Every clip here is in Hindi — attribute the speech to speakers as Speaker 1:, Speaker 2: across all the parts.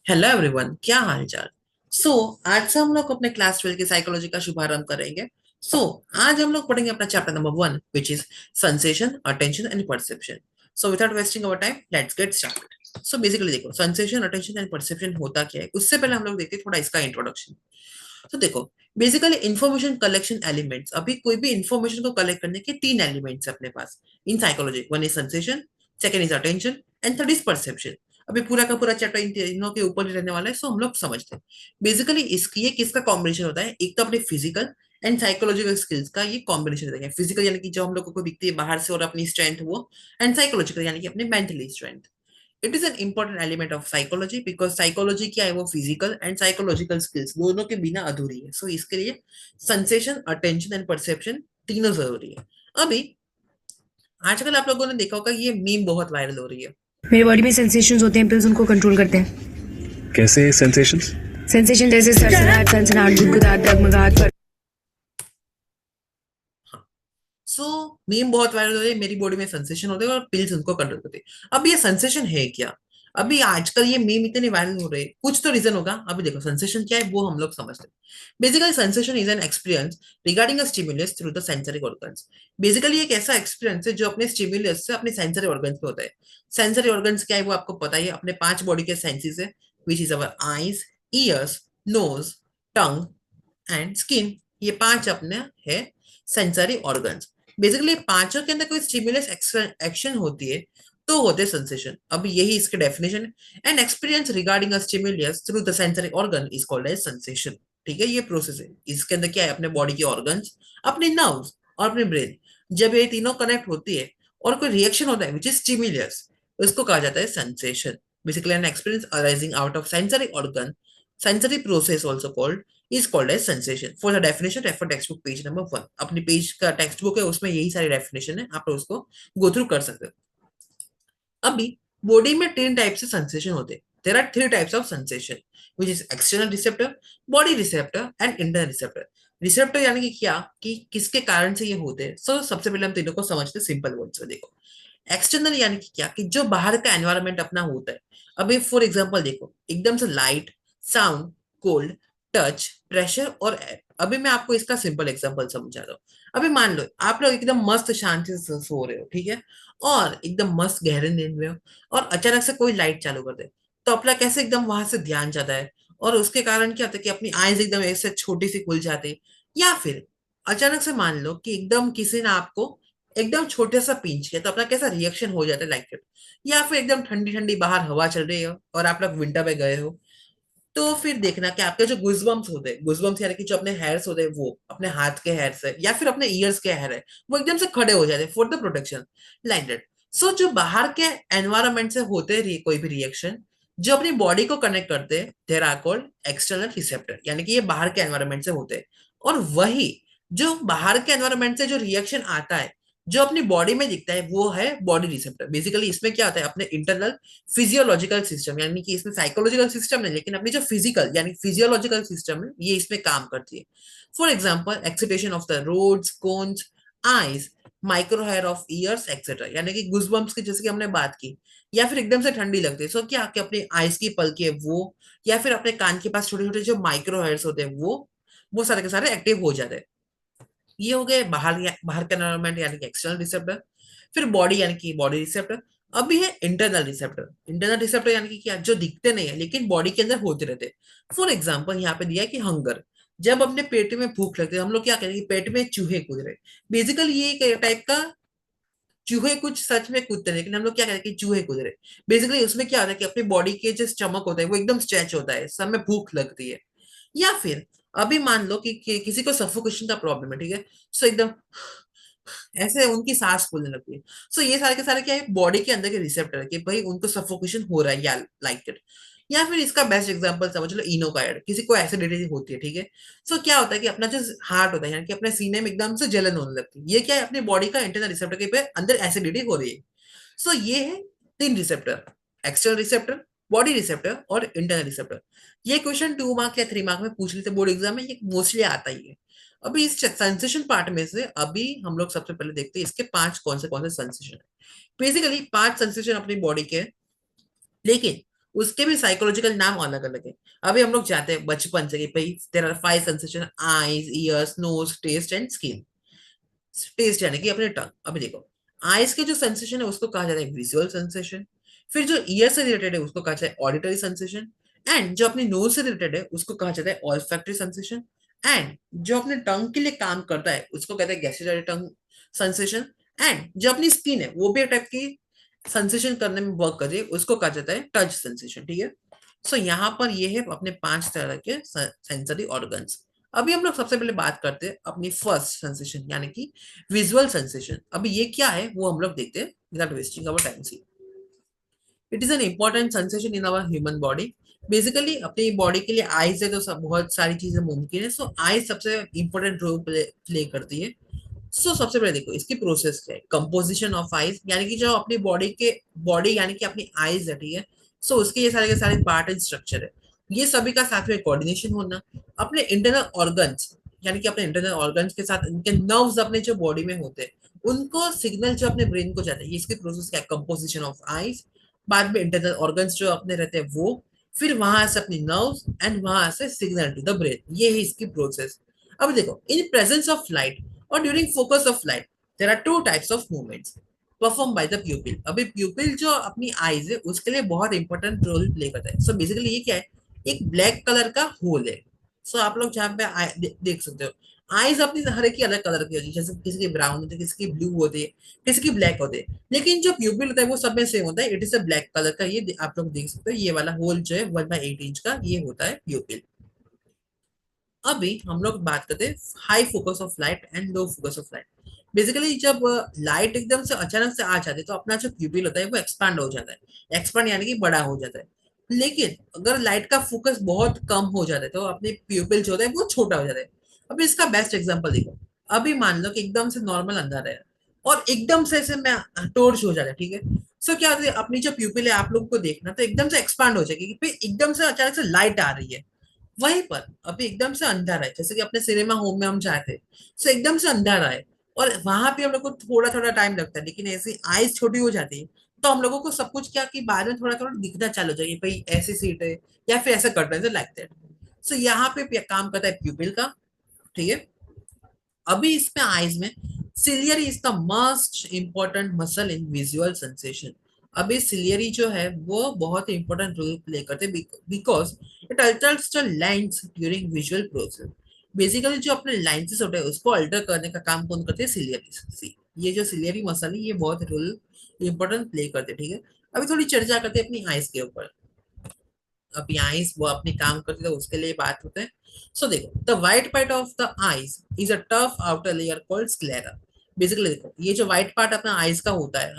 Speaker 1: हेलो एवरीवन, क्या हाल चाल। आज से हम लोग अपने क्लास 12 की साइकोलॉजी का शुभारंभ करेंगे। आज हम लोग पढ़ेंगे अपना chapter number 1 which is sensation, attention and perception. Without wasting our time, let's get started. Basically देखो, सेंसेशन, अटेंशन एंड परसेप्शन होता क्या है, उससे पहले हम लोग देखते हैं थोड़ा इसका इंट्रोडक्शन। देखो, बेसिकली इंफॉर्मेशन कलेक्शन एलिमेंट्स, अभी कोई भी इंफॉर्मेशन को कलेक्ट करने के तीन एलिमेंट्स है अपने पास in psychology. One is sensation, second is attention and third is perception. अभी पूरा का पूरा चैप्टर इन तीनों के ऊपर ही रहने वाला है, सो हम लोग समझते हैं। बेसिकली इसकी ये किसका कॉम्बिनेशन होता है, एक तो अपने फिजिकल एंड साइकोलॉजिकल स्किल्स का ये कॉम्बिनेशन होता है। फिजिकल यानी कि जो हम लोगों को दिखती है बाहर से और अपनी स्ट्रेंथ वो, एंड साइकोलॉजिकल यानी कि अपने mentally strength. It is an important element of psychology because psychology क्या है, वो फिजिकल एंड साइकोलॉजिकल स्किल्स दोनों के बिना अधूरी है। इसके लिए सेंसेशन, अटेंशन एंड परसेप्शन तीनों जरूरी है। अभी आजकल आप लोगों ने देखा होगा ये मीम बहुत वायरल हो रही है।
Speaker 2: मेरे बॉडी में सेंसेशंस होते हैं, इम्पल्स उनको कंट्रोल करते हैं।
Speaker 3: कैसे सेंसेशंस?
Speaker 2: सेंसेशन जैसे सरसराहट, सनसनाहट, गुदगुदाहट, डगमगाहट।
Speaker 1: हाँ, मीम बहुत वायरल हो रही है, मेरी बॉडी में सेंसेशन होते हैं और पिल्स उनको कंट्रोल करते हैं। अब ये सेंसेशन है क्या? अभी आजकल ये मीम इतने वायरल हो रहे हैं, कुछ तो रीजन होगा। अभी देखो, सेंसेशन क्या है वो हम लोग समझते हैं। Basically sensation is an experience regarding a stimulus through the sensory organs. Basically एक ऐसा एक्सपीरियंस है जो अपने स्टिमुलस से अपने सेंसरी ऑर्गन्स पे होता है। सेंसरी ऑर्गन्स क्या है वो आपको पता ही है, अपने पांच बॉडी के सेंसेस है, which is our eyes, ears, nose, tongue and skin. ये पांच अपने है सेंसरी ऑर्गन्स। बेसिकली पांचों के अंदर कोई स्टिमुलस एक्शन होती है तो होते सेंसेशन। अब यही इसके डेफिनेशन है। An experience regarding a stimulus through the sensory organ is called as sensation. ठीक है, ये प्रोसेस है। इसके अंदर क्या है, अपने बॉडी के ऑर्गन्स, अपने नर्व्स और अपने ब्रेन, जब ये तीनों कनेक्ट होती है और कोई रिएक्शन होता है विच इज स्टिमुलस, उसको कहा जाता है sensation. Basically an experience arising out of sensory organ, sensory process also called, is called as sensation. For the definition, refer textbook page number 1। अपनी पेज का टेक्स्ट बुक है, उसमें यही सारी डेफिनेशन है, आप उसको गो थ्रू कर सकते हो। अभी बॉडी में तीन टाइप से सेंसेशन होते हैं। There are three types of sensation which is external receptor, body receptor and internal receptor. Receptor यानी कि क्या, कि किसके कारण से ये होते हैं। सबसे पहले हम तीनों को समझते हैं सिंपल वर्ड से। देखो, एक्सटर्नल यानी कि क्या, कि जो बाहर का एनवायरनमेंट अपना होता है। अभी फॉर एग्जांपल देखो, एकदम से light, sound, cold, touch, pressure और एयर। अभी मैं आपको इसका सिंपल एग्जांपल समझा रहा हूँ। अभी मान लो आप लोग एकदम मस्त शांति से सो रहे हो, ठीक है, और एकदम मस्त गहरे नींद में हो, और अचानक से कोई लाइट चालू कर दे, तो अपना कैसे एकदम वहां से ध्यान जाता है, और उसके कारण क्या होता है कि अपनी आईज एकदम ऐसे छोटी सी खुल जाती। या फिर अचानक से मान लो कि एकदम किसी ने आपको एकदम छोटे सा पिंच किया, तो अपना कैसा रिएक्शन हो जाता है, लाइक इट। या फिर एकदम ठंडी ठंडी बाहर हवा चल रही हो और आप लोग विंटर में गए हो, तो फिर देखना कि आपके जो गुजबम्स होते हैं, गुजबम्स यानी कि जो अपने हेयर्स होते हैं, वो अपने हाथ के हेयर्स है या फिर अपने ईयर्स के हेयर है, वो एकदम से खड़े हो जाते हैं for the protection, like that. जो बाहर के एनवायरमेंट से होते हैं कोई भी रिएक्शन जो अपनी बॉडी को कनेक्ट करते हैं, there are called external receptor, यानी कि ये बाहर के एनवायरमेंट से होते हैं। और वही जो बाहर के एनवायरमेंट से जो रिएक्शन आता है, जो अपनी बॉडी में दिखता है, वो है बॉडी रिसेप्टर। बेसिकली इसमें क्या होता है, अपने इंटरनल फिजियोलॉजिकल सिस्टम, यानी कि इसमें साइकोलॉजिकल सिस्टम नहीं, लेकिन अपनी जो फिजिकल यानी फिजियोलॉजिकल सिस्टम है, ये इसमें काम करती है। For example, excitation of the rods, cones, eyes, micro hair of ears etcetera, यानी कि गुजबम्स की जैसे कि हमने बात की। या फिर एकदम से ठंडी लगती है, क्या कि अपने आईज की पलके है वो, या फिर अपने कान के पास छोटे छोटे जो माइक्रो हेयर्स होते हैं वो सारे के सारे एक्टिव हो जाते हैं। ये हो गए बाहर बाहर का एनवायरनमेंट यानी कि एक्सटर्नल रिसेप्टर। फिर बॉडी यानी कि बॉडी रिसेप्टर। अभी है इंटरनल रिसेप्टर। इंटरनल रिसेप्टर यानी कि क्या, जो दिखते नहीं है लेकिन बॉडी के अंदर होते रहते हैं। फॉर एग्जाम्पल यहाँ पे दिया है कि हंगर, जब अपने पेट में भूख लगती है, हम लोग क्या करेंगे, पेट में चूहे कूद रहे। बेसिकली ये एक टाइप का, चूहे कुछ सच में कूदते हैं लेकिन हम लोग क्या करें कि चूहे कूद रहे। बेसिकली उसमें क्या होता है कि अपनी बॉडी के जो स्टमक होता है वो एकदम स्ट्रेच होता है, सब में भूख लगती है। या फिर अभी मान लो कि किसी को सफोकेशन का प्रॉब्लम है, ठीक है, एकदम ऐसे उनकी सांस फूलने लगती है। ये सारे के सारे क्या है, बॉडी के अंदर के रिसेप्टर है कि भाई उनको सफोकेशन हो रहा है या लाइक इट। या फिर इसका बेस्ट एग्जांपल समझ लो इनोकाइड, किसी को एसिडिटी होती है, ठीक है। क्या होता है कि अपना जो हार्ट होता है यानी कि अपने सीने में एकदम से जलन होने लगती है, ये क्या है, अपनी बॉडी का इंटरनल रिसेप्टर के पे अंदर एसिडिटी हो रही है। ये है तीन receptor, external receptor, body receptor और इंटरनल रिसेप्टर। ये क्वेश्चन 2 मार्क या 3 मार्क में पूछ लेते बोर्ड एग्जाम में, ये मोस्टली आता ही है। अभी इस सेंसेशन पार्ट में से अभी हम लोग सबसे पहले देखते हैं इसके कौन से सेंसेशन है। बेसिकली 5 सेंसेशन अपनी बॉडी के हैं, लेकिन उसके भी साइकोलॉजिकल नाम अलग अलग है। अभी हम लोग जाते हैं बचपन से कि भाई there are 5 sensation, eyes, ears, nose, taste and skin. Taste यानी कि अपने टंग। अभी देखो, आईज के जो सेंसेशन है उसको कहा जाता है विजुअल सेंसेशन। फिर जो ईयर से रिलेटेड है उसको कहा जाता है ऑडिटरी सेंसेशन। एंड जो अपनी नोज से रिलेटेड है उसको कहा जाता है ऑल्फैक्टरी सेंसेशन। एंड जो अपने टंग के लिए काम करता है उसको कहते हैं गैस्ट्रोटरी टंग सेंसेशन। एंड जो अपनी स्किन है वो भी एक टाइप की सेंसेशन करने में वर्क कर रही है, उसको कहा जाता है टच सेंसेशन। ठीक है। सो यहाँ पर ये है अपने 5 तरह के सेंसरी ऑर्गन्स। अभी हम लोग सबसे पहले बात करते हैं अपनी फर्स्ट सेंसेशन यानी कि विजुअल सेंसेशन। अभी ये क्या है वो हम लोग देखते हैं without wasting our time. See, it is an important sensation in our human body. Basically अपनी बॉडी के लिए आईज है तो सब बहुत सारी चीजें मुमकिन है। सो आईज सबसे इंपॉर्टेंट रोल प्ले करती है। सबसे पहले देखो इसकी प्रोसेस क्या है, कंपोजिशन ऑफ आईज यानी कि जो अपनी बॉडी यानी कि अपनी आईज है, ठीक है। उसके ये सारे के सारे पार्ट एंड स्ट्रक्चर है, ये सभी का साथ में कोऑर्डिनेशन होना। अपने इंटरनल ऑर्गन्स यानी कि अपने इंटरनल ऑर्गन्स के साथ इनके नर्व्स अपने जो बॉडी में होते हैं उनको सिग्नल जो अपने ब्रेन को जाता है, ये इसकी प्रोसेस क्या है, कंपोजिशन ऑफ आईज। बाद में इंटरनल ऑर्गन्स जो अपने रहते हैं वो, फिर वहां से अपनी नर्व्स एंड वहां से सिग्नल टू द ब्रेन, ये है इसकी प्रोसेस। अब देखो, इन प्रेजेंस ऑफ लाइट और during focus of light there are two types of movements perform by the pupil. अभी प्यूपिल जो अपनी आईज है उसके लिए बहुत इंपॉर्टेंट रोल प्ले करता है। बेसिकली ये क्या है, एक ब्लैक कलर का होल है। आप लोग जहाँ पे देख सकते हो आईज अपनी हर एक की अलग कलर की होती है, जैसे किसी की ब्राउन होती है, किसी की ब्लू होती है, किसी की ब्लैक होती है, लेकिन जो प्यूपिल होता है वो सब में सेम होता है। It is a black colour का। ये आप लोग देख सकते हो, ये वाला होल जो है 1/8 इंच का, ये होता है प्यूपिल। अभी हम लोग बात करते हैं high focus of light and low focus of light. Basically जब लाइट एकदम से अचानक से आ जाती है तो अपना जो प्यूपिल होता है वो एक्सपांड हो जाता है, एक्सपांड यानी कि बड़ा हो जाता है। लेकिन अगर लाइट का फोकस बहुत कम हो जाता है तो अपने प्यूपिल जो होता है वो छोटा हो जाता है। अब इसका बेस्ट एग्जांपल देखो, अभी मान लो कि एकदम से नॉर्मल अंधारा है और एकदम से ऐसे में टॉर्च हो जाता है, ठीक है। क्या होता है, अपनी जो प्यूपिल है आप लोग को देखना तो एकदम से एक्सपांड हो जाएगी, फिर एकदम से अचानक से लाइट आ रही है। वहीं पर अभी एकदम से अंधारा है, जैसे कि अपने सिनेमा होम में हम जाते हैं, एकदम से अंधारा है और वहां पे हम लोग को थोड़ा थोड़ा टाइम लगता है, लेकिन ऐसी आईज छोटी हो जाती है तो हम लोगों को सब कुछ क्या कि बाद में थोड़ा थोड़ा दिखना चालू हो जाएगी, भाई ऐसी सीट है या फिर ऐसा कट रहा है लाइक दैट। यहाँ पे काम करता है प्यूपिल का। ठीक है। अभी इसमें आईज में ciliary is the most important muscle in visual sensation. अभी सिलियरी जो है वो बहुत इंपॉर्टेंट रोल प्ले करते हैं because it altars the lines during visual process. Basically जो अपने लाइंसेस होते हैं उसको अल्टर करने का काम कौन करते हैं, सिलियरी। ये जो सिलियरी मसल है ये बहुत रोल इंपॉर्टेंट प्ले करते हैं। ठीक है। अभी थोड़ी चर्चा करते हैं अपनी आईज के ऊपर। अभी आईज वो अपनी काम करती है तो उसके लिए बात होते हैं। देखो, the white part of the eyes is a tough outer layer called sclera. Basically देखो, ये जो व्हाइट पार्ट अपना आईज का होता है,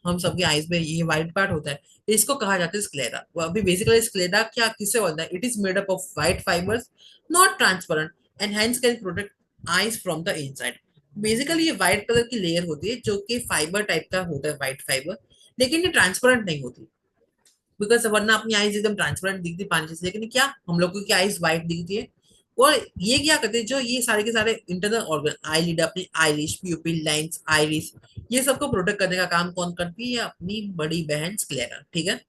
Speaker 1: हम सबके आईज में ये व्हाइट पार्ट होता है, इसको कहा जाता है स्क्लेरा। वो अभी बेसिकली स्क्लेरा क्या किससे बनता है, it is made up of white fibres, not transparent and hence can protect eyes from the inside. Basically ये व्हाइट कलर की लेयर होती है जो कि फाइबर टाइप का होता है, व्हाइट फाइबर, लेकिन ये ट्रांसपेरेंट नहीं होती। बिकॉज वरना अपनी आईज एकदम ट्रांसपेरेंट दिखती पानी से, लेकिन क्या हम लोग की आईज व्हाइट दिखती है। और ये क्या करते हैं, जो ये सारे के सारे इंटरनल ऑर्गन, आईलिड, अपनी आईलिश, प्यूपिल, लाइंस, आइरिस, ये सबको प्रोटेक्ट करने का काम कौन करती है, अपनी बड़ी बहन स्क्लेरा। ठीक है।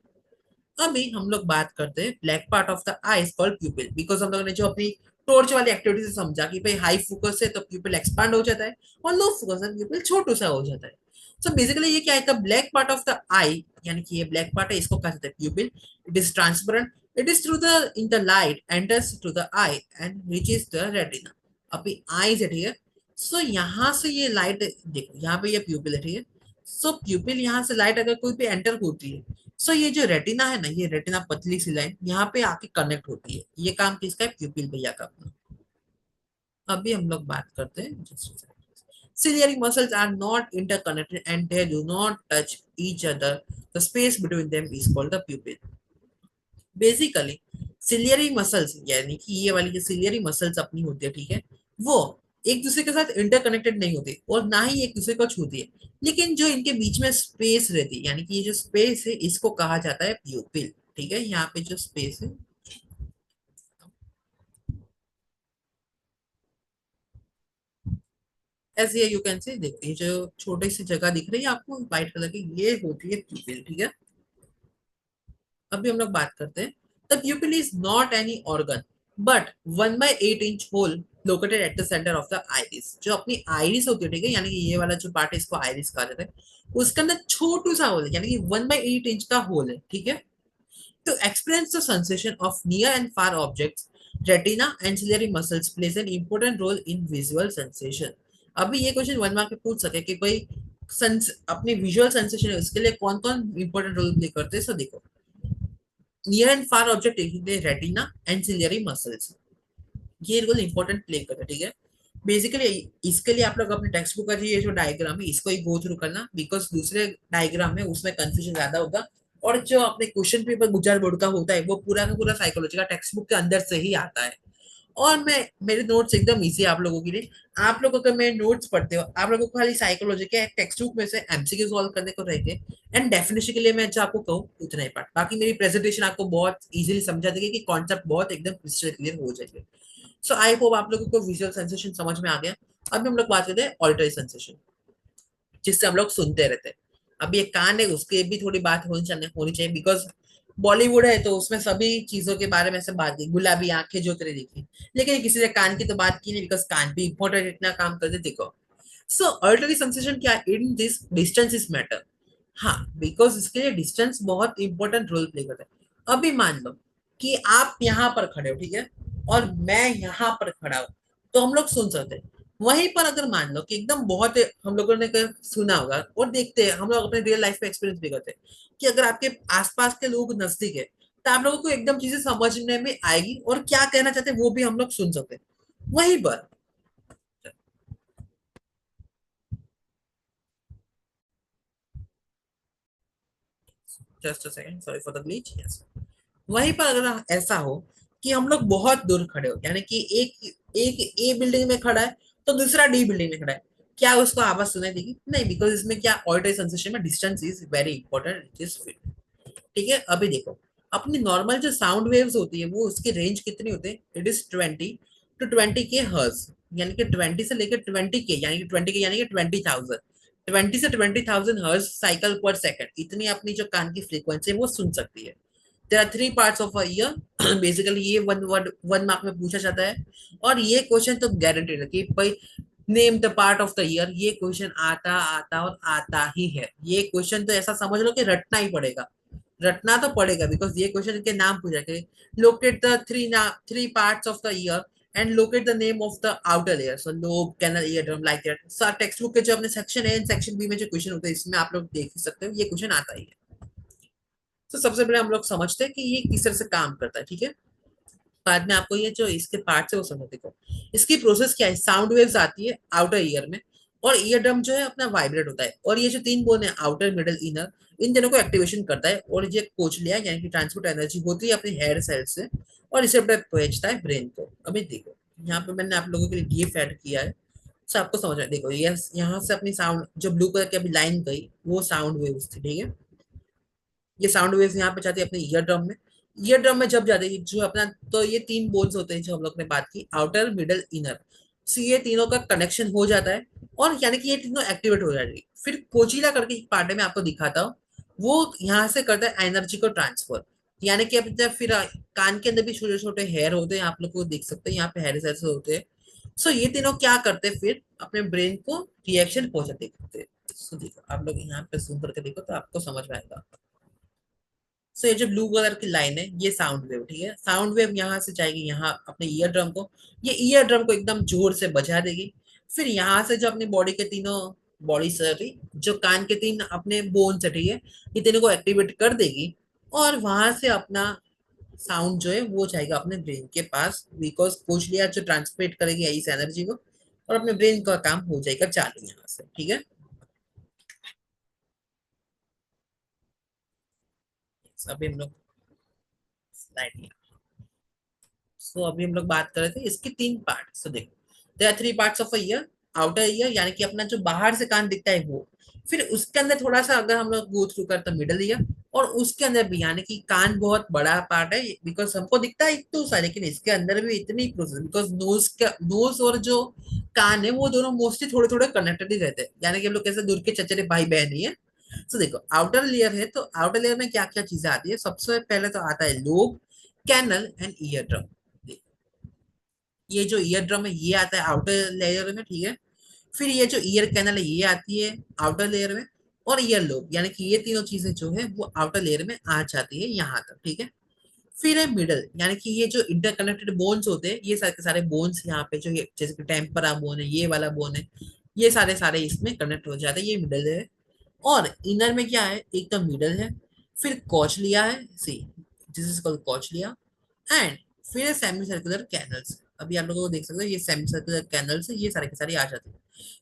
Speaker 1: अभी हम लोग बात करते हैं black part of the eyes called प्यूपिल। Because हम लोगों ने जो अपनी टॉर्च वाली एक्टिविटी से समझा कि भाई हाई फोकस है तो प्यूपिल एक्सपांड हो जाता है और लो फोकस है प्यूपिल छोटू सा हो जाता है। बेसिकली ये क्या है, the black part of the eye यानी कि ये ब्लैक पार्ट है, इसको कहा जाता है pupil. It is transparent, it is through the in the light enters to the eye and reaches the retina. अभी आई है, ठीक है। यहाँ से ये लाइट देखो, यहाँ पे ये प्यूपिल है, ठीक है। प्यूपिल यहाँ से लाइट अगर कोई पे एंटर होती है, ये जो रेटिना है ना, ये रेटिना पतली सी लाइन यहाँ पे आके कनेक्ट होती है, ये काम किसका है, प्यूपिल भैया का अपना। अभी हम लोग बात करते हैं, ciliary muscles are not interconnected and they do not touch each other. The space between them is called the pupil. Basically ciliary muscles यानी कि ये वाली जो सिलियरी मसल्स अपनी होती है, ठीक है, वो एक दूसरे के साथ इंटरकनेक्टेड नहीं होती और ना ही एक दूसरे को छूती है, लेकिन जो इनके बीच में स्पेस रहती है यानी कि ये जो स्पेस है इसको कहा जाता है प्यूपिल। ठीक है। यहाँ पे जो स्पेस है ऐसे यू कैन से देखो, ये जो छोटी सी जगह दिख रही है आपको व्हाइट कलर की, ये होती है प्यूपिल। ठीक है। अभी हम लोग बात करते हैं, the pupil is not any organ but 1/8 inch hole located at the centre of the iris. जो अपनी आइरिस होती है, ठीक है, यानी कि ये वाला जो पार्ट है इसको आइरिस कहा जाता है, उसके अंदर छोटू सा होल है, यानी कि 1/8 इंच का होल है, ठीक है। To experience the sensation of near and far objects, retina and ciliary muscles plays an important role in visual sensation. अभी ये क्वेश्चन 1 मार्क पे पूछ सके कि भाई अपने विजुअल सेंसेशन है उसके लिए कौन कौन इंपॉर्टेंट रोल प्ले करते हैं। सो देखो, near and far object retina and ciliary muscles, ये रोल इंपॉर्टेंट प्ले करते हैं, ठीक है। बेसिकली इसके लिए आप लोग अपने टेक्स्ट बुक का ये जो डायग्राम है इसको ही गो थ्रू करना, बिकॉज दूसरे डायग्राम है उसमें कंफ्यूजन ज्यादा होगा। और जो अपने क्वेश्चन पेपर गुजरात बोर्ड का होता है वो पूरा का पूरा साइकोलॉजी का टेक्स्ट बुक के अंदर से ही आता है। और मैं मेरे नोट्स एकदम इजी है आप लोगों के लिए। आप लोगों का मेरे नोट्स पढ़ते हो, आप लोगों को खाली साइकोलॉजी के टेक्स्ट बुक में से एमसीक्यू सॉल्व करने को रहेंगे, एंड डेफिनेशन के लिए मैं जो आपको कहूँ उतना ही पार्ट, बाकी मेरी प्रेजेंटेशन आपको बहुत इजीली समझा देगी कि कॉन्सेप्ट बहुत एकदम क्रिस्टल क्लियर हो जाएंगे। सो आई होप आप लोगों को विजुअल सेंसेशन समझ में आ गया। अब हम लोग बात करते हैं ऑडिटरी सेंसेशन, जिससे हम लोग सुनते रहते हैं। अब ये कान है उसके भी थोड़ी बात होनी चाहिए बिकॉज बॉलीवुड है तो उसमें सभी चीजों के बारे में से बात की, गुलाबी आंखें जो तेरे देखी, लेकिन किसी ने कान की तो बात की नहीं, बिकॉज कान भी इंपॉर्टेंट इतना काम करते, देखो। सो ऑडिटरी सेंसेशन क्या, in this distance is matter. हाँ, बिकॉज इसके लिए डिस्टेंस बहुत इंपॉर्टेंट रोल प्ले करता है। अभी मान लो कि आप यहाँ पर खड़े हो, ठीक है, और मैं यहाँ पर खड़ा हूँ, तो हम लोग सुन सकते हैं। वहीं पर अगर मान लो कि एकदम बहुत हम लोगों ने सुना होगा, और देखते हैं हम लोग अपने रियल लाइफ में एक्सपीरियंस भी करते हैं कि अगर आपके आसपास के लोग नजदीक है तो आप लोगों को एकदम चीजें समझने में आएगी और क्या कहना चाहते हैं वो भी हम लोग सुन सकते हैं वहीं पर। Just a second, sorry for the glitch, yes. वहीं पर अगर ऐसा हो कि हम लोग बहुत दूर खड़े हो, यानी कि एक एक ए बिल्डिंग में खड़ा है तो दूसरा डी बिल्डिंग में खड़ा है, क्या उसको आवाज सुनाई देगी? नहीं, बिकॉज इसमें क्या, ऑडिटरी सेंसेशन में distance is very important, it is, ठीक है। अभी देखो, अपनी नॉर्मल जो साउंड वेव्स होती है वो उसकी रेंज कितनी होती है, इट इज 20 to 20 के हर्ज, यानी कि 20 से लेकर 20 के, यानी कि 20 के यानी कि 20,000, 20 से 20,000 हर्ज साइकिल पर सेकंड, इतनी अपनी जो कान की फ्रीक्वेंसी है वो सुन सकती है। There are 3 parts of a ear. Basically ये वन वर्ड 1 मार्क में पूछा जाता है। और ये क्वेश्चन तो गारंटेड है कि भाई name the part of the year, ये क्वेश्चन आता आता और आता ही है। ये क्वेश्चन तो ऐसा समझ लो कि रटना ही पड़ेगा, रटना तो पड़ेगा, बिकॉज ये क्वेश्चन के नाम पूछा कि locate the three parts of the ear and locate the name of the outer layer, so lobe, canal, ear drum, like that. Sir text book के जो अपने सेक्शन है एंड सेक्शन बी में जो क्वेश्चन होते हैं इसमें आप लोग देख ही सकते हो ये क्वेश्चन आता ही है। तो सबसे पहले हम लोग समझते हैं कि ये किस तरह से काम करता है, ठीक है। बाद में आपको ये जो इसके पार्ट है वो समझ, देखो इसकी प्रोसेस क्या है। साउंड वेव्स आती है आउटर ईयर में, और ईयर ड्रम जो है अपना वाइब्रेट होता है, और ये जो 3 बोन है आउटर, मिडल, इनर, इन दोनों को एक्टिवेशन करता है, और ये कोचलिया यानी कि ट्रांसपोर्ट एनर्जी होती है अपने हेयर सेल से, और रिसेप्टर भेजता है ब्रेन को। अभी देखो यहाँ पे मैंने आप लोगों के लिए ये ऐड किया है, तो आपको समझ में, देखो ये यहाँ से अपनी साउंड जो ब्लू कलर की अभी लाइन गई वो साउंड वेव्स थी, ठीक है। ये साउंड वेव्स यहाँ पे जाती है अपने ईयर ड्रम में। ईयर ड्रम में जब जाती है जो अपना, तो ये 3 बोन्स होते हैं जो हम लोग ने बात की, आउटर, मिडल, इनर। सो ये तीनों का कनेक्शन हो जाता है, और यानी कि ये तीनों एक्टिवेट हो जाएगी। फिर कोचिला करके एक पार्ट है मैं आपको दिखाता हूँ, वो यहाँ से करता है एनर्जी को ट्रांसफर, यानी कि अब जब फिर कान के अंदर भी छोटे छोटे हेयर होते हैं, आप लोग को देख सकते हैं यहाँ पे हेयर सेल्स होते हैं। सो ये तीनों क्या करते हैं, फिर अपने ब्रेन को रिएक्शन पहुंचाते हैं। सो देखो आप लोग यहाँ पे सुन करके देखो तो आपको समझ में आएगा। सो ये जो ब्लू कलर की लाइन है ये साउंड वेव, ठीक है। साउंड वेव यहाँ से जाएगी यहाँ अपने ईयर ड्रम को, ये ईयर ड्रम को एकदम जोर से बजा देगी। फिर यहाँ से जो अपनी बॉडी के तीनों, बॉडी सॉरी, जो कान के 3 अपने बोन्स है, ठीक है, ये तीनों को एक्टिवेट कर देगी, और वहां से अपना साउंड जो है वो जाएगा अपने ब्रेन के पास, बिकॉज कोचलिया जो ट्रांसमिट करेगी इस एनर्जी को, और अपने ब्रेन का काम हो जाएगा चालू यहाँ से, ठीक है। अभी हम लोग स्लाइड, सो अभी हम लोग बात कर रहे थे इसके 3 पार्ट। सो देखो, there are 3 parts of a ear. Outer ear यानी कि अपना जो बाहर से कान दिखता है वो, फिर उसके अंदर थोड़ा सा अगर हम लोग गो थ्रू करते मिडल ईयर, और उसके अंदर भी, यानी कि कान बहुत बड़ा पार्ट है, बिकॉज हमको दिखता है इतना सा, लेकिन इसके अंदर भी इतनी प्रोसेस, बिकॉज नोज और जो कान है वो दोनों मोस्टली थोड़े थोड़े कनेक्टेड ही रहते हैं, यानी कि हम लोग कैसे दूर के चचेरे भाई बहन ही है। तो देखो आउटर लेयर है, तो आउटर लेयर में क्या क्या चीजें आती है, सबसे पहले तो आता है lobe, canal and ear drum. ये जो ईयर ड्रम है ये आता है आउटर लेयर में, ठीक है। फिर ये जो ईयर कैनल है ये आती है आउटर लेयर में, और ईयर लोब, यानी कि ये तीनों चीजें जो है वो आउटर लेयर में आ जाती है यहाँ तक, ठीक है। फिर है मिडल, यानी कि ये जो इंटरकनेक्टेड बोन्स होते हैं, ये सारे के सारे बोन्स यहाँ पे जो ये जैसे कि टेम्परा बोन है, ये वाला बोन है, ये सारे सारे इसमें कनेक्ट हो जाते हैं, ये मिडल है। और इनर में क्या है, एक तो मिडल है, फिर कॉचलिया है, see this is called कॉचलिया, and फिर सेमी सर्कुलर कैनल्स। अभी आप लोगों को देख सकते हो ये सेमी सर्कुलर कैनल्स है, ये सारे के सारे आ जाते हैं।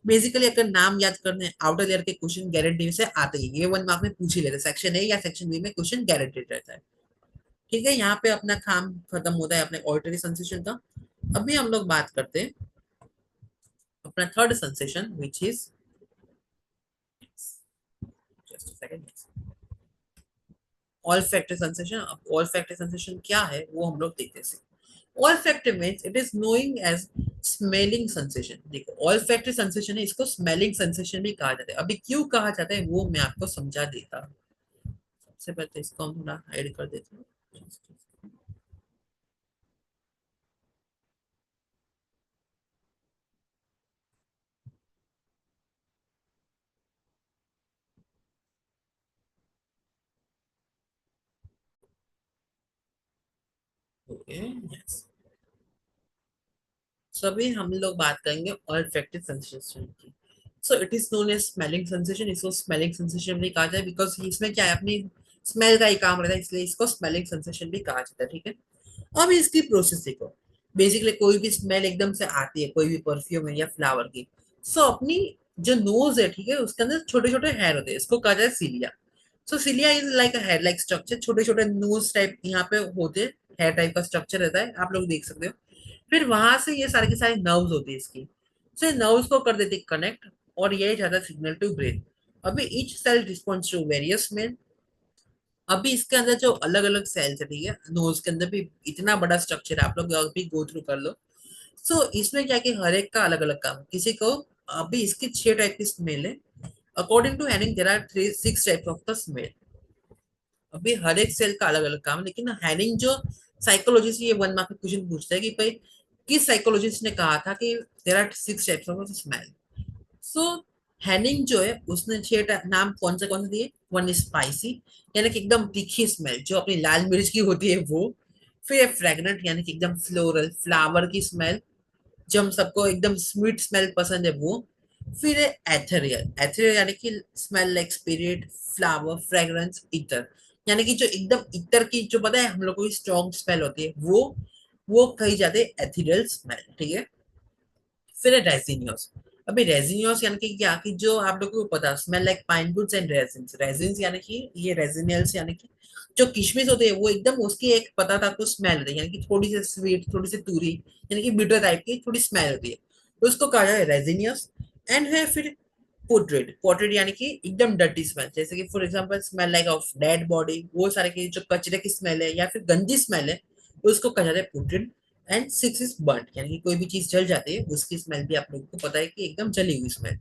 Speaker 1: बेसिकली अगर नाम याद करने आउटर लेयर के क्वेश्चन गारंटी से आते ही, ये 1 मार्क में पूछ ही लेते, सेक्शन ए या सेक्शन बी में क्वेश्चन गारंटेड रहता है, ठीक है। यहाँ पे अपना काम खत्म होता है अपने ऑडिटरी सेंसेशन का। अभी हम लोग बात करते हैं अपना third sensation which is, just second, olfactory sensation। अब olfactory sensation क्या है वो हम लोग देखते हैं। olfactory means it is knowing as smelling sensation। देखो olfactory sensation है, इसको smelling sensation भी कहा जाता है। अभी क्यों कहा जाता है वो मैं आपको समझा देता हूँ। सबसे पहले तो इसको हम थोड़ा हाइड कर देते हैं। Okay, yes. सो अभी हम लोग बात करेंगे olfactory sensation की। So it is known as smelling sensation. इसको स्मेलिंग सेंसेशन भी कहा जाए बिकॉज इसमें क्या है, अपनी स्मेल का ही काम रहता है, इसलिए इसको स्मेलिंग सेंसेशन भी कहा जाता है, ठीक है। अब इसकी प्रोसेस देखो। बेसिकली कोई भी स्मेल एकदम से आती है, कोई भी परफ्यूम है या फ्लावर की, सो अपनी जो नोज है, ठीक है, उसके अंदर छोटे छोटे हेयर होते हैं, इसको कहा जाए cilia. So cilia is like a hair like structure, छोटे छोटे नोज टाइप यहाँ पे होते हैं, हेयर टाइप का स्ट्रक्चर रहता है, आप लोग देख सकते हो। फिर वहां से ये सारे के सारे नर्व्स होती है इसकी, सो नर्व्स को कर देती कनेक्ट, और ये जाता सिग्नल टू ब्रेन। अभी each cell response to various smell. अभी इसके अंदर जो अलग अलग सेल्स है, ठीक है, नोज के अंदर भी इतना बड़ा स्ट्रक्चर है, आप लोग भी गो थ्रू कर लो। सो इसमें क्या कि हर एक का अलग अलग काम, किसी को, अभी इसकी 6 टाइप की स्मेल है। According to Henning there are 6 types of the smell. अभी हर एक सेल का अलग अलग काम है, लेकिन हैनिंग जो साइकोलॉजी से ये 1 मार्क का क्वेश्चन पूछता है कि भाई किस साइकोलॉजिस्ट ने कहा था कि there are 6 types of smell. So Henning जो है उसने 6 नाम कौन से दिए। वन इज स्पाइसी, यानी कि एकदम तीखी स्मेल जो अपनी लाल मिर्च की होती है वो। फिर फ्रेगनेंट, यानी कि एकदम फ्लोरल फ्लावर की स्मेल, जो हम सबको एकदम स्वीट स्मेल पसंद है वो। फिर है एथेरियल, एथेरियल यानी कि smell like spirit, flower, fragrance, इतर, यानी कि जो एकदम इतर की जो पता है हम लोग को स्ट्रॉन्ग स्मेल होती है वो कही जाती है एथेरियल स्मेल, ठीक है। फिर है रेजिनियस। अभी रेजिनियस यानी कि क्या, कि जो आप लोगों को पता smell like pine woods and resins, resins यानी कि ये रेजिनियल्स, यानी कि जो किशमिश होते हैं वो एकदम उसकी एक पता था आपको स्मेल होती है, यानी कि थोड़ी सी स्वीट, थोड़ी सी तूरी, यानी कि बिटर टाइप की थोड़ी स्मेल होती है, तो उसको कहा जाए रेजिनियस। एंड है फिर पोट्रेड, पोट्रेड यानी कि एकदम डर्टी स्मेल, जैसे कि for example smell like of dead body, वो सारे की जो कचरे की स्मेल है या फिर गंदी स्मेल है, उसको कहा जाता है पोट्रेड। एंड 6 इज बर्nt, यानी कि कोई भी चीज जल जाती है उसकी स्मेल भी आप लोगों को पता है कि एकदम जली हुई smell.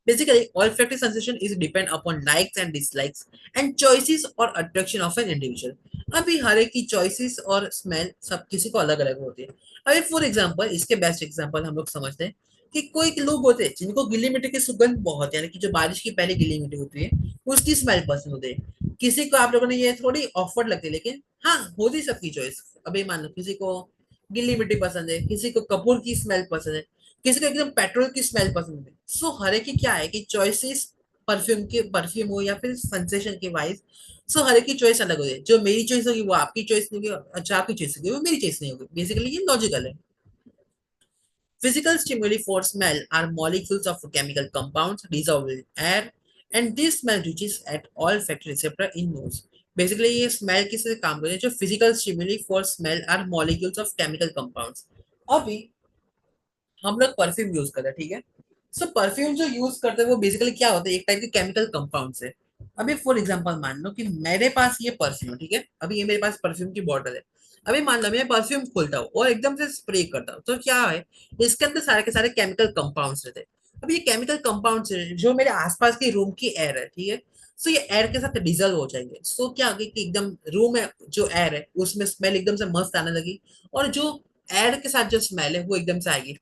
Speaker 1: Basically, olfactory sensation is depend upon likes and dislikes and choices or attraction of an individual। अभी हर एक की choices और smell सब किसी को अलग अलग होती है। अभी फॉर एग्जांपल, इसके बेस्ट एग्जांपल हम लोग समझते हैं कि कोई लोग होते हैं जिनको गीली मिट्टी की सुगंध बहुत, यानी कि जो बारिश की पहले गीली मिट्टी होती है उसकी स्मेल पसंद होती है। किसी को आप लोगों ने ये थोड़ी ऑफवर्ड लगती है, लेकिन हाँ होती सबकी चॉइस। अभी मान लो किसी को गीली मिट्टी पसंद है, किसी को कपूर की स्मेल पसंद है, किसी को एकदम पेट्रोल की स्मेल पसंद है। सो हर एक की क्या है कि चॉइसेस, परफ्यूम हो या फिर सेंसेशन के वाइज, सो हर एक की चॉइस अलग होती है। जो मेरी चॉइस होगी वो आपकी चॉइस नहीं होगी, अच्छा आपकी चॉइस होगी वो मेरी चॉइस नहीं होगी। बेसिकली ये लॉजिकल है। Physical stimuli for smell are molecules of chemical compounds dissolved in air, and this smell reaches at olfactory receptor in nose। Basically ये स्मेल किससे काम करते हैं, जो physical stimuli for smell are molecules of chemical compounds. अभी हम लोग परफ्यूम यूज करते हैं, ठीक है। सो परफ्यूम जो यूज करते हैं वो बेसिकली क्या होता है, एक टाइप के केमिकल कंपाउंड है। अभी फॉर एग्जांपल मान लो कि मेरे पास ये परफ्यूम, ठीक है, अभी ये मेरे पास परफ्यूम की बॉटल है। अभी मान लो मैं परफ्यूम खोलता हूँ और एकदम से स्प्रे करता हूँ, तो क्या है, इसके अंदर सारे के सारे केमिकल कंपाउंड्स रहते हैं। अब ये केमिकल कंपाउंड जो मेरे आसपास के रूम की एयर है, ठीक है, सो ये एयर के साथ डिजल्व हो जाएंगे। सो क्या आगे कि एकदम रूम में जो एयर है उसमें स्मेल एकदम से मस्त आने लगी, और जो एयर के साथ जो स्मेल है वो एकदम से आएगी।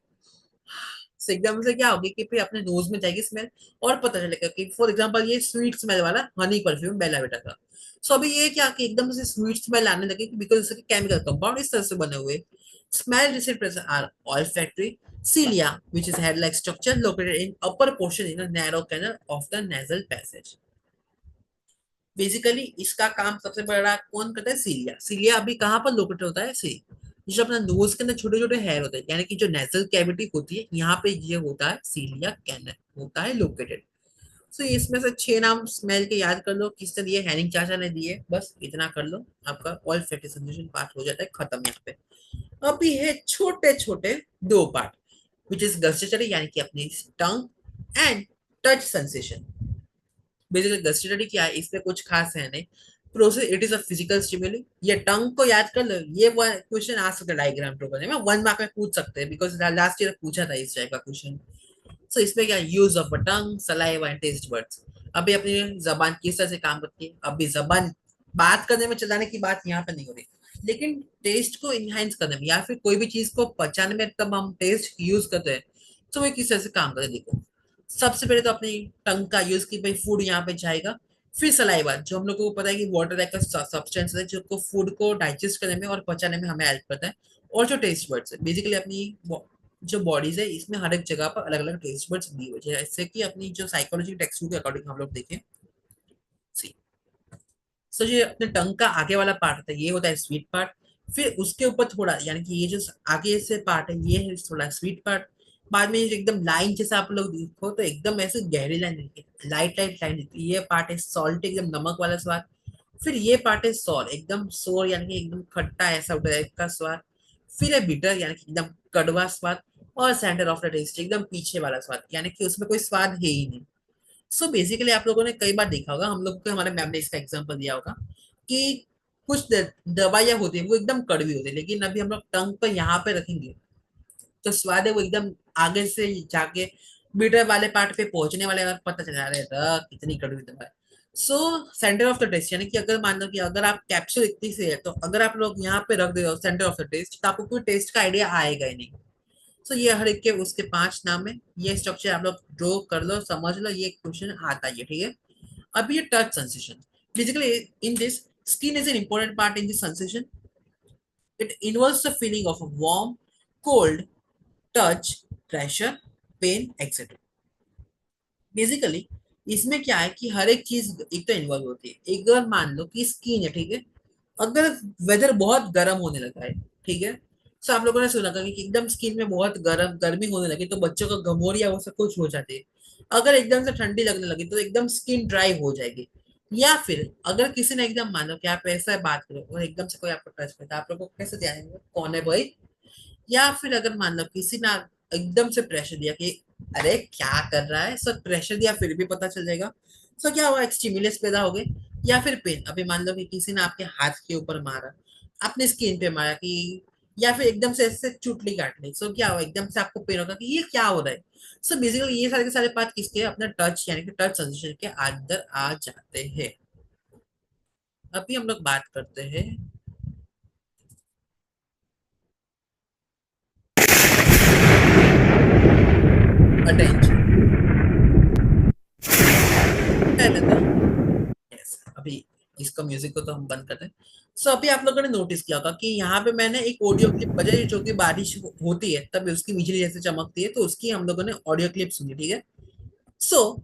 Speaker 1: So, एकदम से क्या होगी कि फिर अपने नोज में जाएगी स्मेल, और पता चलेगा कि फॉर एग्जांपल ये स्वीट स्मेल वाला हनी परफ्यूम बेला विटा का। सो अभी ये क्या कि एकदम से स्वीट स्मेल आने लगे बिकॉज इसके केमिकल कंपाउंड इस तरह से बने हुए। Smell receptors are olfactory cilia, which is head-like structure located in upper portion in a narrow canal of the nasal passage. Basically इसका काम सबसे बड़ा कौन करता है? सीलिया। सीलिया अभी कहाँ पर लोकेटेड होता है? सी जो अपना नोज के अंदर छोटे छोटे हेयर होते हैं, यानी कि जो नेजल कैविटी होती है, यहाँ पे ये होता है सीलिया कैनल होता है लोकेटेड। सो इसमें से 6 नाम स्मेल के याद कर लो, किसने दिए? हैनिंग चाचा ने दिए, बस इतना कर लो, आपका ऑल सेंसेशन पार्ट हो जाता है खत्म यहाँ पे। अभी है छोटे छोटे 2 पार्ट, विच इज गस्टेटरी यानी कि अपनी tongue, and touch sensation. Basically gustatory क्या है, इसमें कुछ खास है नहीं। Process it is a physical stimuli. ये टंग को याद कर लो, ये क्वेश्चन आ सकता है डायग्राम ड्रॉ करने में, 1 मार्क में पूछ सकते हैं बिकॉज लास्ट ईयर पूछा था इस टाइप का क्वेश्चन। सो इसमें क्या, use of a tongue, saliva and taste buds. अभी अपनी जबान किस तरह से काम करती है? अभी जबान बात करने में चलाने की बात यहाँ पे नहीं हो रही, लेकिन टेस्ट को इनहेंस करने में या फिर कोई भी चीज को पचाने में तब हम टेस्ट यूज करते हैं। तो वो किस तरह से काम करते हैं देखो। सबसे पहले तो अपनी टंग का यूज की भाई फूड यहाँ पे जाएगा। फिर सलाइवा, जो हम लोग को पता है कि वाटर टाइप का सब्सटेंस है जो को फूड को डाइजेस्ट करने में और पचाने में हमें हेल्प करता है। और जो टेस्ट बर्ड्स है, बेसिकली अपनी जो बॉडीज है इसमें हर एक जगह पर अलग अलग टेस्ट बर्ड्स दिए हुए हैं, जैसे कि अपनी जो साइकोलॉजी टेक्स्ट के अकॉर्डिंग हम लोग देखें। सी सो ये अपने टंग का आगे वाला पार्ट होता है, ये होता है स्वीट पार्ट। फिर उसके ऊपर थोड़ा, यानी कि ये जो आगे से पार्ट है ये है थोड़ा स्वीट पार्ट। बाद में ये जो एकदम लाइन जैसा आप लोग देखो तो एकदम ऐसे गहरी लाइन दिखती है, लाइट लाइट लाइन दिखती है, ये पार्ट है सॉल्ट, एकदम नमक वाला स्वाद। फिर ये पार्ट है सोर, एकदम सोर यानी कि एकदम खट्टा ऐसा टाइप का स्वाद। फिर है बिटर यानी कि एकदम कड़वा स्वाद। और सेंटर ऑफ द टेस्ट, एकदम पीछे वाला स्वाद, यानी कि उसमें कोई स्वाद है ही नहीं। सो बेसिकली आप लोगों ने कई बार देखा होगा, हम लोग को हमारे मैम ने इसका एग्जांपल दिया होगा कि कुछ दवाइयां होती है वो एकदम कड़वी होती है, लेकिन अभी हम लोग टंग पर यहाँ पे रखेंगे तो स्वाद है वो एकदम आगे से जाके बीटर वाले पार्ट पे पहुंचने वाले, और पता चला रहे कितनी कड़वी दवा है। So centre of the taste, यानी कि अगर मान लो कि अगर आप कैप्सूल इतनी से है तो अगर आप लोग यहाँ पे रख दे हो सेंटर ऑफ द टेस्ट, तो आपको कोई टेस्ट का आइडिया आएगा ही नहीं। सो ये हर एक के उसके 5 नाम है, ये स्ट्रक्चर आप लोग ड्रॉ कर लो, समझ लो, ये क्वेश्चन आता है, ठीक है। अब ये touch sensation, basically in this skin is an important part in this sensation. It involves the feeling of warm, cold, touch, pressure, pain etcetera. Basically इसमें क्या है कि हर एक चीज एक तो इन्वॉल्व होती है। एक अगर मान लो कि स्किन है, ठीक है, अगर वेदर बहुत गर्म होने लगा है, ठीक है, तो आप लोगों ने सुना था कि एकदम स्किन में बहुत गर्मी होने लगी तो बच्चों का घमौरिया वो सब कुछ हो जाते हैं। अगर एकदम से ठंडी लगने लगी तो एकदम स्किन ड्राई हो जाएगी। या फिर अगर किसी ने एकदम मान लो कि आप ऐसा बात करो और एकदम से कोई आपको टच करता है, आप लोगों को कैसे जानेंगे कौन है भाई? या फिर अगर मान लो किसी ने एकदम से प्रेशर दिया कि अरे क्या कर रहा है, सब प्रेशर दिया फिर भी पता चल जाएगा। सो क्या हुआ, एक स्टिमुलस पैदा हो गए। या फिर पेन, अभी मान लो कि किसी ने आपके हाथ के ऊपर मारा, अपने स्किन पे मारा कि, या फिर एकदम से ऐसे चुटली काट ली, सो क्या हुआ, एकदम से आपको पेन होगा कि ये क्या हो रहा है। सो बेसिकली ये सारे के सारे पार्ट किसके, अपना टच यानी कि टच सेंसेशन के अंदर आ जाते हैं। अभी हम लोग बात करते हैं अटेंशन। Yes, अभी इसका म्यूजिक को तो हम बंद करते हैं। सो अभी आप लोगों ने नोटिस किया होगा कि यहाँ पे मैंने एक ऑडियो क्लिप बजाई, जो कि बारिश होती है तब उसकी बिजली जैसे चमकती है, तो उसकी हम लोगों ने ऑडियो क्लिप सुनी, ठीक है। सो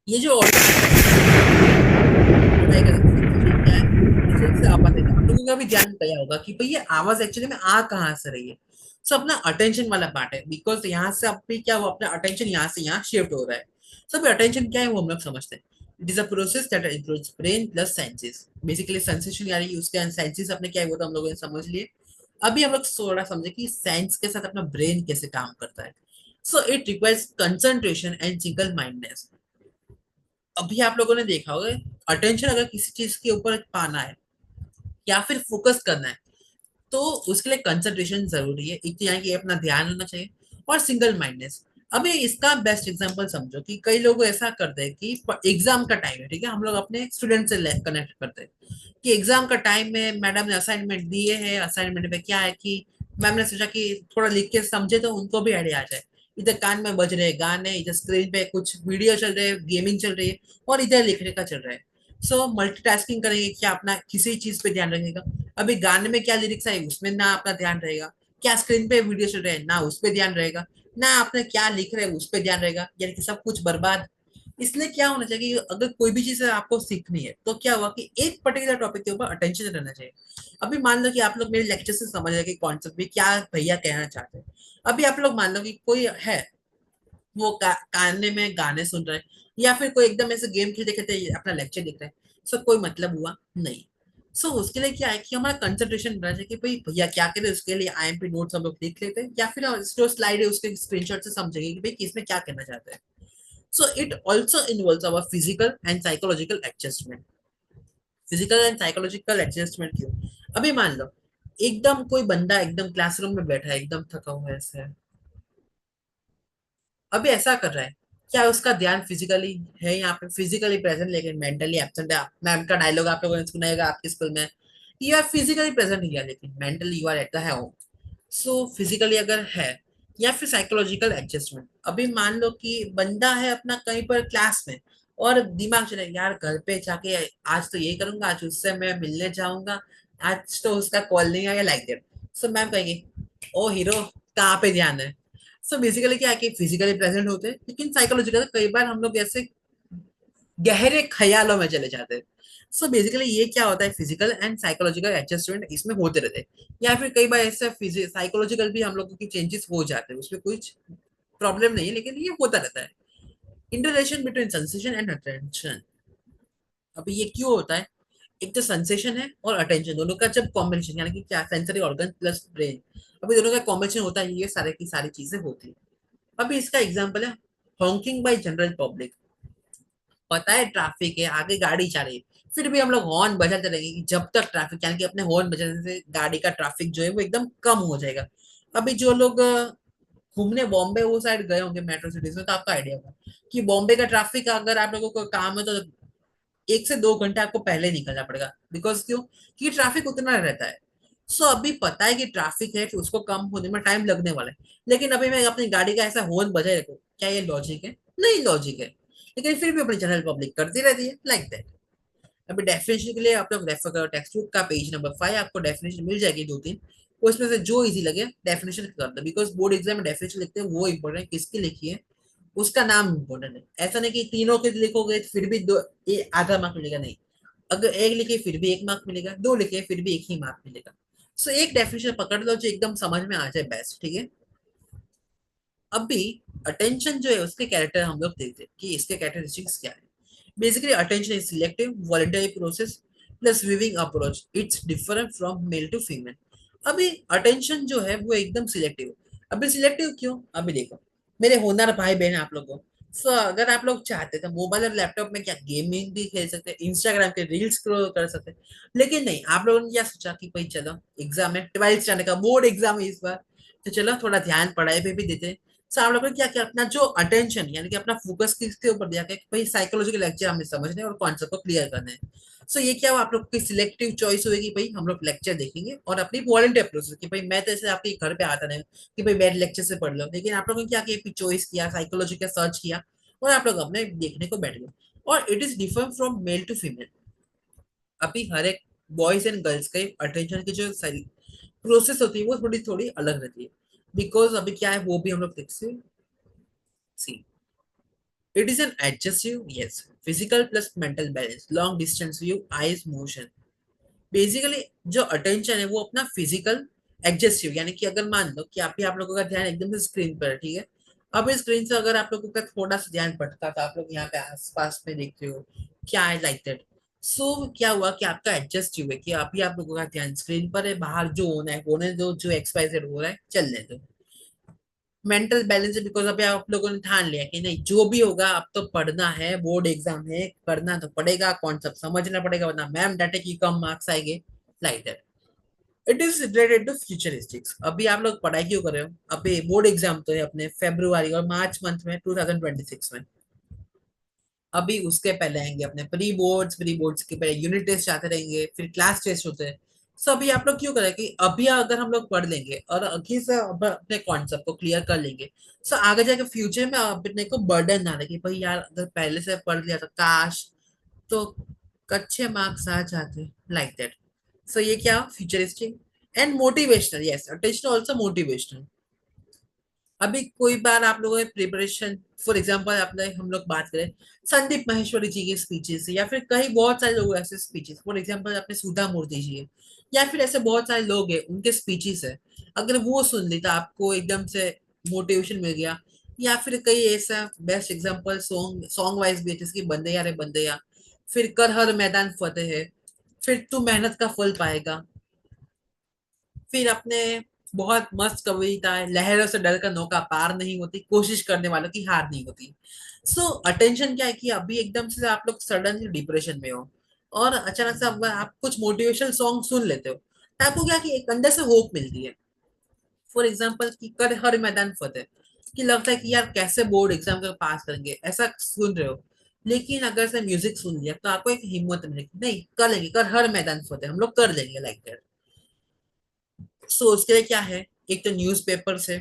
Speaker 1: ये जो आवाज है, आप लोगों का भी ध्यान गया होगा कि भाई ये आवाज एक्चुअली में आ कहाँ से रही है। सो अपना अटेंशन वाला पार्ट है, बिकॉज यहाँ से अभी क्या हुआ, अपना अटेंशन यहाँ से यहाँ शिफ्ट हो रहा है। सब अटेंशन क्या है वो हम लोग समझते हैं। It is a process that includes brain plus senses. Basically sensation यानी उसके सेंसेस अपने क्या है वो तो हम लोगों ने समझ लिए। अभी हम लोग थोड़ा समझे कि सेंस के साथ अपना ब्रेन कैसे काम करता है। So it requires concentration and single mindness. अभी आप लोगों ने देखा होगा, अटेंशन अगर किसी चीज के ऊपर पाना है या फिर फोकस करना है तो उसके लिए कंसंट्रेशन जरूरी है, एक तो यहाँ की अपना ध्यान होना चाहिए, और सिंगल माइंडनेस। अभी इसका बेस्ट एग्जांपल समझो कि कई लोग ऐसा करते हैं कि एग्जाम का टाइम है, ठीक है, हम लोग अपने स्टूडेंट से कनेक्ट करते हैं कि एग्जाम का टाइम में मैडम ने असाइनमेंट दिए हैं, असाइनमेंट में क्या है कि मैम ने सोचा कि थोड़ा लिख के समझे तो उनको भी आइडिया आ जाए। इधर कान में बज रहे गाने, इधर स्क्रीन पे कुछ वीडियो चल रहे हैं, गेमिंग चल रही है, और इधर लिखने का चल रहा है। सो मल्टीटास्किंग करेंगे, क्या अपना किसी चीज पे ध्यान रखेगा? अभी गाने में क्या लिरिक्स है उसमें ना अपना ध्यान रहेगा, क्या स्क्रीन पे वीडियो चल रहे हैं ना उस पर ध्यान रहेगा, ना आपने क्या लिख रहे हैं उस पर ध्यान रहेगा, यानी कि सब कुछ बर्बाद। इसलिए क्या होना चाहिए कि अगर कोई भी चीज आपको सीखनी है तो क्या हुआ कि एक पर्टिकुलर टॉपिक के ऊपर अटेंशन रहना चाहिए। अभी मान लो कि आप लोग मेरे लेक्चर से समझ रहे हैं कि कॉन्सेप्ट में क्या भैया कहना चाहते हैं। अभी आप लोग मान लो कि कोई है, वो कानने में गाने सुन रहे हैं, या फिर कोई एकदम ऐसे गेम खेलते खेलते अपना लेक्चर देख रहे हैं, सो कोई मतलब हुआ नहीं। सो उसके लिए क्या है कि हमारा कंसंट्रेशन रहना चाहिए कि भाई भैया क्या करे, उसके लिए आईएमपी नोट्स हम लोग लिख लेते हैं, या फिर जो स्लाइड है उसके स्क्रीनशॉट से समझेंगे कि भाई किसमें क्या कहना चाहते हैं। So it also involves our physical and psychological adjustment. Physical and psychological adjustment क्यों? अभी मान लो एकदम कोई बंदा एकदम क्लासरूम में बैठा है, एकदम थका हुआ है ऐसे, अभी ऐसा कर रहा है, क्या उसका ध्यान फिजिकली है यहाँ पे, फिजिकली प्रेजेंट लेकिन मेंटली एब्सेंट है? मैम का डायलॉग आप लोगों ने सुना होगा आपके स्कूल में, you are physically present here लेकिन mentally you are at the home. So physically अगर है, या फिर साइकोलॉजिकल एडजस्टमेंट, अभी मान लो कि बंदा है अपना कहीं पर क्लास में, और दिमाग चले यार घर पे जाके आज तो ये करूंगा, आज उससे मैं मिलने जाऊंगा, आज तो उसका कॉल नहीं आया, लाइक दैट। सो मैम कहेंगे ओ हीरो, कहाँ पे ध्यान है? सो बेसिकली क्या है कि फिजिकली प्रेजेंट होते हैं, लेकिन साइकोलॉजिकल कई बार हम लोग ऐसे गहरे ख्यालों में चले जाते हैं। सो बेसिकली ये क्या होता है, फिजिकल एंड साइकोलॉजिकल एडजस्टमेंट इसमें होते रहते हैं, या फिर कई बार ऐसे साइकोलॉजिकल भी हम लोगों की चेंजेस हो जाते हैं, उसमें कुछ प्रॉब्लम नहीं है, लेकिन ये होता रहता है। इंटरलेशन बिटवीन सेंसेशन एंड अटेंशन, अभी ये क्यों होता है? एक तो सेंसेशन है और अटेंशन दोनों का जब कॉम्बिनेशन, यानी कि क्या, सेंसरी ऑर्गन प्लस ब्रेन, अभी दोनों का कॉम्बिनेशन होता है, ये सारे की सारी चीजें होती है। अभी इसका एग्जांपल है हॉकिंग बाय जनरल पब्लिक। पता है ट्रैफिक है, आगे गाड़ी जा रही है, फिर भी हम लोग हॉर्न बजाते रहेंगे कि जब तक ट्रैफिक, यानी कि अपने हॉर्न बजाने से गाड़ी का ट्रैफिक जो है वो एकदम कम हो जाएगा। अभी जो लोग घूमने बॉम्बे वो साइड गए होंगे मेट्रो सिटीज में, तो आपका आइडिया होगा कि बॉम्बे का ट्रैफिक अगर आप लोगों को काम है तो 1 से 2 घंटे आपको पहले निकलना पड़ेगा। बिकॉज क्यों? क्योंकि ट्रैफिक उतना रहता है। सो अभी पता है कि ट्रैफिक है, कि उसको कम होने में टाइम लगने वाला है, लेकिन अभी मैं अपनी गाड़ी का ऐसा हॉर्न बजाए रखूं, क्या ये लॉजिक है? नहीं लॉजिक है। लेकिन फिर भी अपनी जनरल पब्लिक करती रहती है, लाइक दैट। अभी डेफिनेशन के लिए आप लोग रेफर करो टेक्स्ट बुक का पेज नंबर 5, आपको डेफिनेशन मिल जाएगी 2-3, उसमें से जो इजी लगे डेफिनेशन कर दो, बिकॉज बोर्ड एग्जाम में डेफिनेशन लिखते हैं वो इंपॉर्टेंट है, किसकी लिखी है उसका नाम इंपॉर्टेंट है। ऐसा नहीं कि तीनों के लिखोगे फिर भी दो, ये आधा मार्क मिलेगा, नहीं। अगर एक लिखे फिर भी 1 मार्क मिलेगा, दो लिखे फिर भी 1 ही मार्क मिलेगा। सो एक डेफिनेशन पकड़ लो जो एकदम समझ में आ जाए, बेस्ट, ठीक है। अभी अटेंशन जो है उसके कैरेक्टर हम लोग देखते हैं कि इसके कैरेक्टरिस्टिक्स क्या है। Basically attention is selective voluntary process plus weaving approach, it's different from male to female. अभी अटेंशन जो है वो एकदम सिलेक्टिव। अभी सिलेक्टिव क्यों? अभी देखो मेरे होनहार भाई बहन आप लोगों को, सो अगर आप लोग चाहते तो मोबाइल और लैपटॉप में क्या गेमिंग भी खेल सकते हैं, इंस्टाग्राम के रील्स स्क्रॉल कर सकते हैं, लेकिन नहीं, आप लोगों ने क्या सोचा कि भाई चलो एग्जाम है, 12th स्टैंडर्ड का बोर्ड एग्जाम है इस बार, तो चलो थोड़ा ध्यान पढ़ाई पे भी देते हैं। सो आप लोगों ने क्या किया, अपना जो अटेंशन यानी कि अपना फोकस किसके ऊपर दिया कि भाई साइकोलॉजिकल लेक्चर हमें समझने हैं और कॉन्सेप्ट को क्लियर करना है। सो ये क्या हुआ, आप लोग की सिलेक्टिव चॉइस होगी, भाई हम लोग लेक्चर देखेंगे, और अपनी वॉलंटियर प्रोसेस कि भाई मैं तो ऐसे आपके घर पे आता नहीं कि भाई बैठ लेक्चर से पढ़ लो, लेकिन आप लोगों ने क्या किया, चॉइस किया, साइकोलॉजी का सर्च किया, और आप लोग अपने देखने को बैठ गए। और it is different from male to female. अभी हर एक बॉयज एंड गर्ल्स के अटेंशन की जो प्रोसेस होती है वो थोड़ी थोड़ी अलग रहती है। बिकॉज अभी क्या है वो भी हम लोग देखते हैं। See, it is an adjective, yes, physical plus mental balance, long distance view, eyes motion. Basically जो अटेंशन है वो अपना फिजिकल एडजस्टिव, यानी कि अगर मान लो कि आप लोगों का ध्यान एकदम से स्क्रीन पर है, ठीक है। अब इस स्क्रीन से अगर आप लोगों का थोड़ा सा ध्यान भटका तो आप लोग यहाँ पे आसपास में देखते हो, क्या है, लाइक दैट। सो क्या हुआ कि आपका एडजस्टिव है कि अभी आप लोगों का ध्यान स्क्रीन पर है, बाहर जो होना है होने दो, जो एक्सपाइजेड हो रहा है चलने दो। मेंटल बैलेंस है बिकॉज अभी आप लोगों ने ठान लिया कि नहीं जो भी होगा अब तो पढ़ना है, बोर्ड एग्जाम है, पढ़ना तो पड़ेगा, कॉन्सेप्ट समझना पड़ेगा, वरना मैम डांटे कि कम मार्क्स आएंगे, like that. It is related to futuristics. अभी आप लोग पढ़ाई क्यों कर रहे हो? अभी बोर्ड एग्जाम तो है अपने फेब्रुआरी और मार्च मंथ में 2026 में। अभी उसके पहले आएंगे अपने प्री बोर्ड्स के पहले यूनिट टेस्ट आते रहेंगे, फिर क्लास टेस्ट होते हैं। सो अभी आप लोग क्यों करें कि अभी अगर हम लोग पढ़ लेंगे और अभी से अपने कॉन्सेप्ट को क्लियर कर लेंगे, सो आगे जाके फ्यूचर में अपने को बर्डन ना लगे भाई यार अगर पहले से पढ़ लिया तो काश, तो अच्छे मार्क्स आ जाते, लाइक दैट। सो ये क्या futuristic and motivational, yes attention also motivational. अभी कोई बार आप लोगों ने प्रिपरेशन, फॉर एग्जांपल आपने हम लोग बात करें संदीप माहेश्वरी जी की स्पीचेस या फिर कई बहुत सारे लोग ऐसे स्पीचेस, फॉर एग्जांपल आपने सुधा मूर्ति जी है या फिर ऐसे बहुत सारे लोग हैं उनके स्पीचेस है, अगर वो सुन ली तो आपको एकदम से मोटिवेशन मिल गया। या फिर कई ऐसा best example song song wise भी है जैसे कि बंदैया रे बंदैया, फिर कर हर मैदान फतेह है, फिर तू मेहनत का फल पाएगा, फिर अपने बहुत मस्त कविता है लहरों से डर कर नौका पार नहीं होती, कोशिश करने वालों की हार नहीं होती। सो अटेंशन क्या है कि अभी एकदम से आप लोग सडनली डिप्रेशन में हो और अचानक से आप कुछ मोटिवेशनल सॉन्ग सुन लेते हो, तो आपको क्या कि एक अंदर से होप मिलती है। फॉर एग्जाम्पल कि कर हर मैदान फतेह, कि लगता है कि यार कैसे बोर्ड एग्जाम का पास करेंगे ऐसा सुन रहे हो, लेकिन अगर से म्यूजिक सुन लिया तो आपको एक हिम्मत मिलेगी नहीं कर लेंगे, कर हर मैदान फतेह हम लोग कर लेंगे, लाइक दैट। सो उसके लिए क्या है, एक तो न्यूज़पेपर से,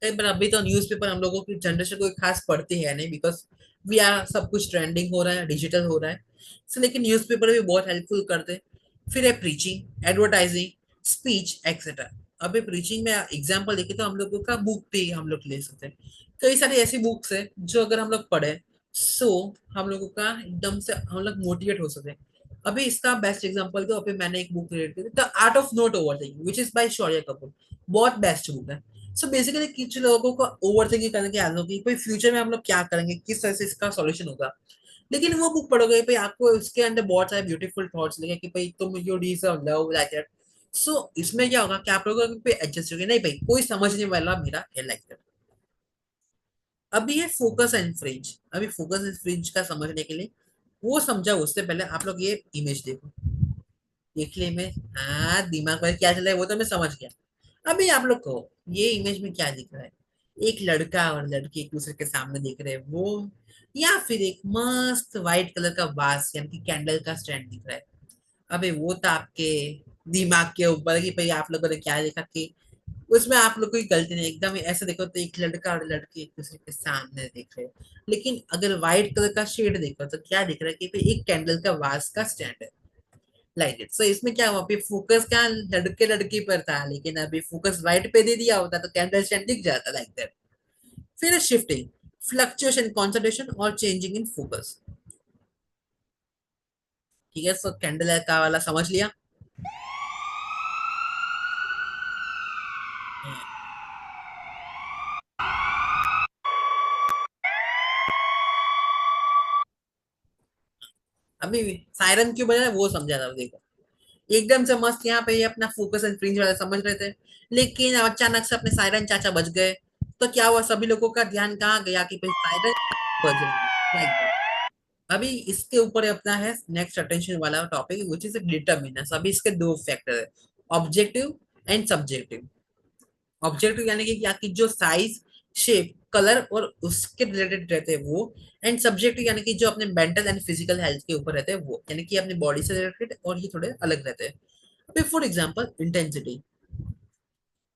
Speaker 1: कई बार अभी तो न्यूज़पेपर हम लोगों की जनरेशन कोई खास पढ़ती है नहीं बिकॉज वी आर सब कुछ ट्रेंडिंग हो रहा है, डिजिटल हो रहा है। सो लेकिन न्यूज़पेपर भी बहुत हेल्पफुल करते हैं। फिर है प्रीचिंग, एडवर्टाइजिंग, स्पीच एक्सेट्रा। अभी प्रीचिंग में एग्जाम्पल देखे तो हम लोगों का बुक भी हम लोग ले सकते हैं। कई सारी ऐसी बुक्स है जो अगर हम लोग पढ़े, सो हम लोगों का एकदम से हम लोग मोटिवेट हो सकते हैं। अभी इसका बेस्ट एग्जांपल तो अभी मैंने एक बुक रीड की the art of not overthinking which is by Shaurya Kapoor. बहुत बेस्ट बुक है। सो बेसिकली कुछ लोगों को ओवर थिंकिंग करने की आदत होगी भाई फ्यूचर में हम लोग क्या करेंगे, किस तरह से इसका सॉल्यूशन होगा। लेकिन वो बुक पढ़ोगे भाई आपको उसके अंदर बहुत सारे ब्यूटीफुल थॉट्स लगे कि भाई तुम you deserve love like that. So इसमें क्या होगा कि आप लोगों को एडजस्ट होगी नहीं भाई कोई समझने वाला मेरा है, लाइक दैट। अभी ये फोकस एंड फ्रिंज, अभी फोकस एंड फ्रिंज का समझने के लिए वो समझा उससे पहले आप लोग ये इमेज देखो, देख ले इमेज। हाँ दिमाग में क्या चल रहा है वो तो मैं समझ गया। अभी आप लोग कहो ये इमेज में क्या दिख रहा है, एक लड़का और लड़की एक दूसरे के सामने दिख रहे हैं वो, या फिर एक मस्त व्हाइट कलर का वास यानी कि कैंडल का स्टैंड दिख रहा है। अबे वो तो आपके दिमाग के ऊपर है कि भाई आप लोगों ने क्या देखा कि उसमें आप लोग कोई गलती नहीं, एकदम ऐसे देखो तो एक लड़का और लड़की एक दूसरे के सामने देख रहे हैं। लेकिन अगर व्हाइट कलर का शेड देखो तो क्या दिख रहा है कि भाई एक कैंडल का वास का स्टैंड है, लाइक इट। सो इसमें क्या हुआ अभी फोकस क्या लड़के लड़की पर था, लेकिन अभी फोकस व्हाइट पे दे दिया होता तो कैंडल स्टैंड दिख जाता, लाइक दैट। फिर शिफ्टिंग, फ्लक्चुएशन कंसंट्रेशन और चेंजिंग इन फोकस। ठीक है, सो कैंडल का वाला समझ लिया। अभी सायरन क्यों बजा है वो समझा था देखो, एकदम से मस्त यहाँ पे ये अपना फोकस एंड फ्रिंज वाला समझ रहे थे, लेकिन अचानक से अपने सायरन चाचा बज गए। तो क्या हुआ सभी लोगों का ध्यान कहाँ गया कि भाई सायरन बज रहे हैं, लाइक दैट। अभी इसके ऊपर अपना है नेक्स्ट अटेंशन वाला टॉपिक विच इज डिटर्मिनेंस। अभी इसके दो फैक्टर है, ऑब्जेक्टिव एंड सब्जेक्टिव। ऑब्जेक्टिव यानी कि क्या कि जो साइज, शेप, कलर और उसके रिलेटेड रहते हैं वो, एंड सब्जेक्टिव यानी कि जो अपने मेंटल एंड फिजिकल हेल्थ के ऊपर रहते हैं वो, यानी कि अपनी बॉडी से रिलेटेड और ये थोड़े अलग रहते हैं। अभी for example intensity,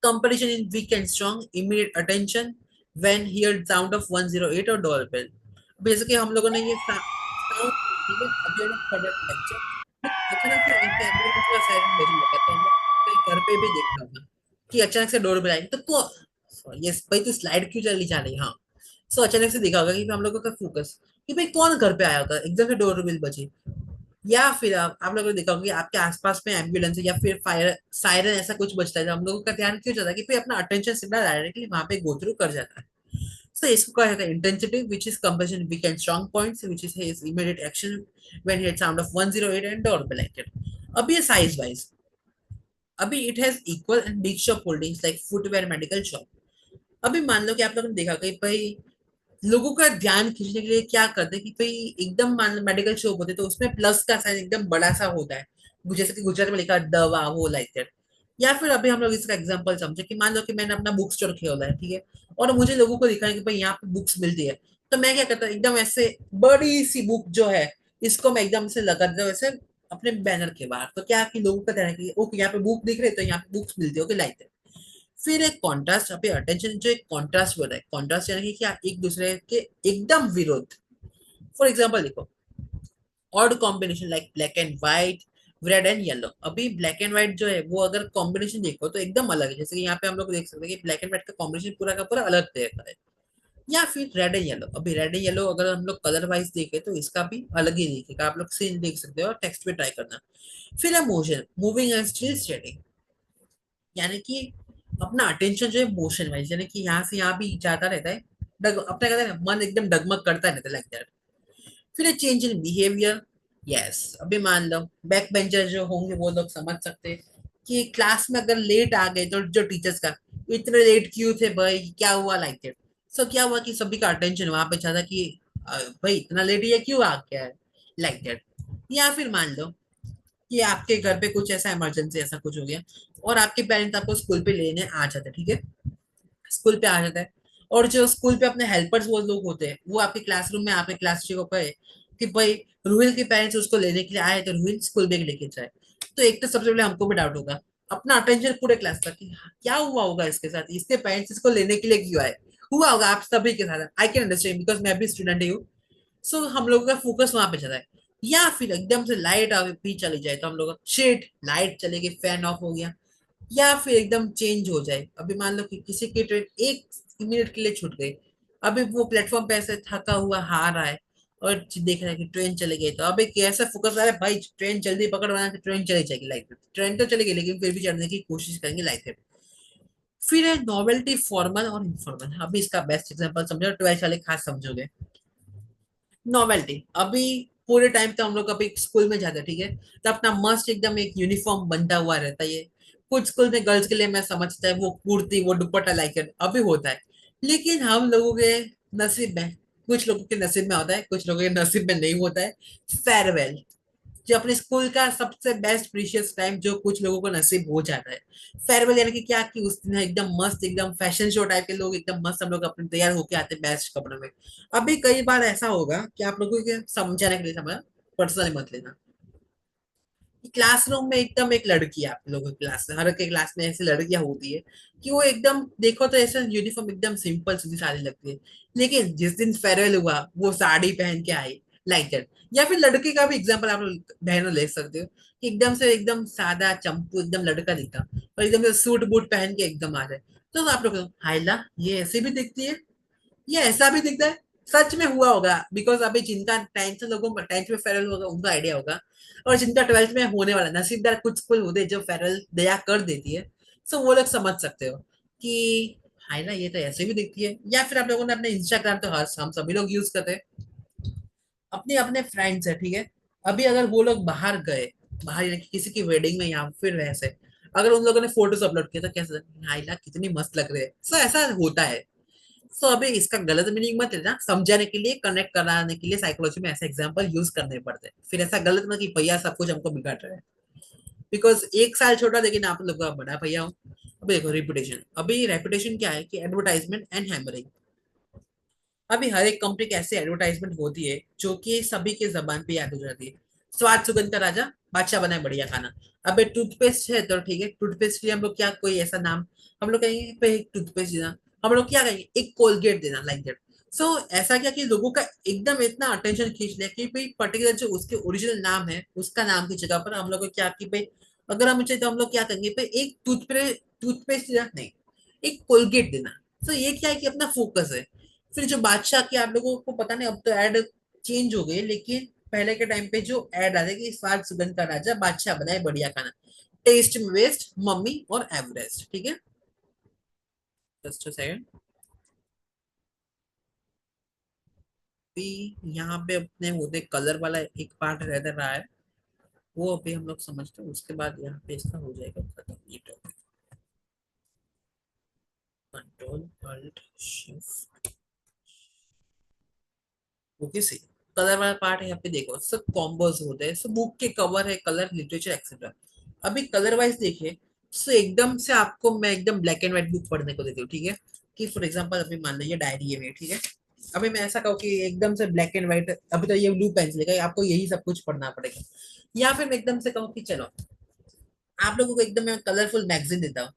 Speaker 1: competition in weak and strong, immediate attention when hear sound of 108 और डोरबेल। जैसे कि हम लोगों ने ये साउंड, ठीक है अभी हम लोग पढ़ रहे थे लेक्चर, अचानक से इनके एम्बुलेंस का सायरन बजने लगा तो हम लोग कहीं घर पे भी देखा था कि अचानक से डोरबेल आई तो यस भाई तू स्लाइड क्यों चली जा रही, हाँ। सो अचानक से देखा होगा कि हम लोगों का फोकस कि भाई कौन घर पे आया होगा, एकदम से डोरबेल बजी। या फिर आप लोगों ने देखा होगा कि आपके आसपास में एम्बुलेंस या फिर फायर सायरन ऐसा कुछ बजता है तो हम लोगों का ध्यान क्यों जाता है कि फिर अपना अटेंशन सीधा डायरेक्टली वहां पे गो थ्रू कर जाता है। सो इसको कहा जाता है intensity which is comparison weak and strong points which is his immediate action when he sound of 108 and doorbell acted. अब ये साइज वाइज, अभी it has equal and big shop holdings like footwear, medical shop. अभी मान लो कि आप लोगों ने देखा कि भाई लोगों का ध्यान खींचने के लिए क्या करते हैं कि भाई एकदम मान लो मेडिकल शॉप होते तो उसमें प्लस का साइन एकदम बड़ा सा होता है, जैसे कि गुजरात में लिखा दवा, वो लाइक दैट। या फिर अभी हम लोग इसका एग्जांपल समझे कि मान लो कि मैंने अपना बुक स्टोर खोला है, ठीक है, और मुझे लोगों को दिखाना है कि भाई यहाँ पे बुक्स मिलती है। तो मैं क्या करता हूँ, एकदम ऐसे बड़ी सी बुक जो है, इसको मैं एकदम से लगा देता हूँ ऐसे अपने बैनर के बाहर। तो क्या कि लोगों का ध्यान है कि ओके यहाँ पे बुक दिख रही है, तो यहाँ पे बुक्स मिलती है, ओके लाइक दैट। फिर एक कॉन्ट्रास्ट, अभी अटेंशन जो एक कॉन्ट्रास्ट बोल रहा है, कॉन्ट्रास्ट यानी कि क्या, एक दूसरे के एकदम विरोध। फॉर एग्जाम्पल देखो, odd combination like black and white, red and yellow. अभी ब्लैक एंड व्हाइट जो है वो अगर कॉम्बिनेशन देखो तो एकदम अलग है, जैसे कि यहाँ पे हम लोग देख सकते हैं कि ब्लैक एंड व्हाइट का कॉम्बिनेशन पूरा का पूरा अलग तरीका है। या फिर रेड एंड येलो, अभी रेड एंड येलो अगर हम लोग कलर वाइज देखें तो इसका भी अलग ही दिखेगा, आप लोग सीन देख सकते हो और टेक्स्ट पे ट्राई करना। फिर है motion, moving and still steady, यानी कि अपना अटेंशन जो है मोशन वाइज, यानी कि यहाँ से यहाँ भी जाता रहता है, अपना कहते हैं ना, मन एकदम डगमग करता रहता है लाइक दैट। फिर चेंज इन बिहेवियर, यस, अभी मान लो बैक बेंचर जो होंगे वो लोग समझ सकते हैं कि क्लास में अगर लेट आ गए तो जो टीचर्स का, इतने लेट क्यों थे भाई, क्या हुआ लाइक दैट। सो क्या हुआ कि सभी का अटेंशन वहां पे चाहता कि भाई इतना लेट ये क्यों आ गया है, लाइक दैट। या फिर मान लो कि आपके घर पे कुछ ऐसा इमरजेंसी ऐसा कुछ हो गया, और आपके पेरेंट्स आपको स्कूल पे लेने आ जाते हैं, ठीक है, स्कूल पे आ जाता है। और जो स्कूल पे अपने हेल्पर्स वो लोग होते हैं, वो आपके क्लासरूम में आपके क्लास टीचर को कहे कि भाई रूहिल के पेरेंट्स उसको लेने के लिए आए, तो रूहिल स्कूल बैग लेके जाए। तो एक तो सबसे पहले हमको भी डाउट होगा, अपना अटेंशन पूरे क्लास का कि क्या हुआ होगा इसके साथ, इसके पेरेंट्स इसको लेने के लिए क्यों आए, हुआ होगा आप सभी के साथ। आई कैन अंडरस्टैंड बिकॉज मैं भी स्टूडेंट ही हूँ। सो हम लोगों का फोकस वहां पे चला है। या फिर एकदम से लाइट भी चली जाए तो हम लोग शेट, लाइट चली गई, फैन ऑफ हो गया। या फिर एकदम चेंज हो जाए, अभी मान लो कि किसी की ट्रेन 1 मिनट के लिए छूट गई, अभी वो प्लेटफॉर्म पे ऐसे थका हुआ हार रहा है और देख रहा है कि ट्रेन चली गई, तो अभी कैसा फोकस आ रहा है भाई, ट्रेन जल्दी पकड़वाना है, ट्रेन चली जाएगी लाइक दैट। ट्रेन तो चलेगी लेकिन फिर भी चढ़ने की कोशिश करेंगे लाइक दैट। फिर है नॉवेल्टी, फॉर्मल और इनफॉर्मल, अभी इसका बेस्ट एग्जांपल समझो, 12th वाले खास समझोगे। नॉवेल्टी, अभी पूरे टाइम तो हम लोग अभी स्कूल में जाते हैं, ठीक है, तो अपना मस्त एकदम एक यूनिफॉर्म बनता हुआ रहता है ये। कुछ स्कूल में गर्ल्स के लिए मैं समझता है वो कुर्ती वो दुपट्टा लाइक अभी होता है। लेकिन हम लोगों के नसीब में, कुछ लोगों के नसीब में होता है, कुछ लोगों के नसीब में नहीं होता है, फेयरवेल। जो अपने स्कूल का सबसे बेस्ट प्रीशियस टाइम जो कुछ लोगों को नसीब हो जाता है, फेयरवेल, यानी कि क्या कि उस दिन एकदम मस्त एकदम फैशन शो टाइप के लोग एकदम मस्त हम लोग अपने तैयार होके आते हैं बेस्ट कपड़ों में। अभी कई बार ऐसा होगा कि आप लोगों के समझाने के लिए समझ, पर्सनली मत लेना, क्लासरूम में एकदम एक लड़की है, आप लोगों की क्लास में हर के क्लास में ऐसी लड़कियां होती है कि वो एकदम देखो तो ऐसा यूनिफॉर्म एकदम सिंपल सीधी साड़ी लगती है, लेकिन जिस दिन फेयरवेल हुआ वो साड़ी पहन के आई लाइक दैट। या फिर लड़के का भी एग्जाम्पल आप लोग बहनों ले सकते हो कि एकदम से एकदम सादा चंपू एकदम लड़का दिखता और एकदम से सूट बूट पहन के एकदम आ जाए, तो आप लोग हाइला ये ऐसे भी दिखती है, ये ऐसा भी दिखता है। सच में हुआ होगा बिकॉज अभी जिनका टेंथ लोगों को टेंथ में फेयरवेल होगा उनका आइडिया होगा, और जिनका 12th में होने वाला नसीबदार कुछ स्कूल होते हैं जो फेयरवेल दया कर देती है, सो वो लोग समझ सकते हो कि हाय ना ये तो ऐसे भी दिखती है। या फिर आप लोगों ने अपने इंस्टाग्राम तो हर हम सभी लोग यूज करते हैं, अपने अपने फ्रेंड्स है, ठीक है, अभी अगर वो लोग बाहर गए, बाहर यानी कि किसी की वेडिंग में या फिर वैसे, अगर उन लोगों ने फोटोज अपलोड किया तो कैसे, हाइला कितनी मस्त लग रही है, सो ऐसा होता है। सो अभी इसका गलत मीनिंग मत लेना, समझाने के लिए कनेक्ट कराने के लिए साइकोलॉजी में ऐसे एग्जांपल यूज करने पड़ते हैं, फिर ऐसा गलत ना कि भैया सब कुछ हमको बिगाड़ रहे हैं, बिकॉज 1 साल छोटा लेकिन आप लोग का बड़ा भैया हूँ। अब देखो रेपुटेशन, अभी रेपुटेशन क्या है कि एडवर्टाइजमेंट एंड हैमरिंग। अभी हर एक कंपनी की ऐसी एडवर्टाइजमेंट होती है जो कि सभी के जबान पे याद हो जाती है, स्वाद सुगंध का राजा, बादशाह बनाए बढ़िया खाना। अबे टूथपेस्ट है तो ठीक है, टूथपेस्ट के लिए हम लोग क्या कोई ऐसा नाम, हम लोग कहेंगे पे एक टूथपेस्ट देना, हम लोग क्या कहेंगे एक कोलगेट देना लाइक दैट। सो ऐसा क्या कि लोगों का एकदम इतना अटेंशन खींच लिया कि भाई पर्टिकुलर जो उसके ओरिजिनल नाम है उसका नाम की जगह पर हम लोग को क्या कि भाई अगर हम चाहिए तो हम लोग क्या करेंगे भाई एक टूथपेस्ट देना नहीं, एक कोलगेट देना। तो ये क्या है कि अपना फोकस है। फिर जो बादशाह की आप लोगों को पता नहीं अब तो ऐड चेंज हो गई, लेकिन पहले के टाइम पे जो ऐड आते कि स्वाद सुगंध का राजा बादशाह बनाए बढ़िया खाना, टेस्ट में वेस्ट मम्मी और एवरेस्ट, ठीक है। जस्ट सेकंड, अभी यहाँ पे अपने होते कलर वाला एक पार्ट रह रहा है, वो अभी हम लोग समझते हैं, उसके बाद यहाँ पे इसका हो जाएगा खत्म ये topic. Control alt shift, okay c. Colour वाला पार्ट है यहाँ पे देखो, सब कॉम्बोज होते हैं, सब बुक के कवर है, कलर लिटरेचर एक्सेट्रा। अभी कलर वाइज देखिए, सो एकदम से आपको मैं एकदम ब्लैक एंड व्हाइट बुक पढ़ने को देती हूँ, ठीक है। कि फॉर एग्जांपल अभी मान लीजिए डायरी है मेरी, ठीक है। अभी मैं ऐसा कहूँ कि एकदम से ब्लैक एंड व्हाइट, अभी तो ये ब्लू पेंसिल है, आपको यही सब कुछ पढ़ना पड़ेगा। या फिर मैं एकदम से कहूँ कि चलो आप लोगों को एकदम मैं कलरफुल मैगजीन देता हूँ,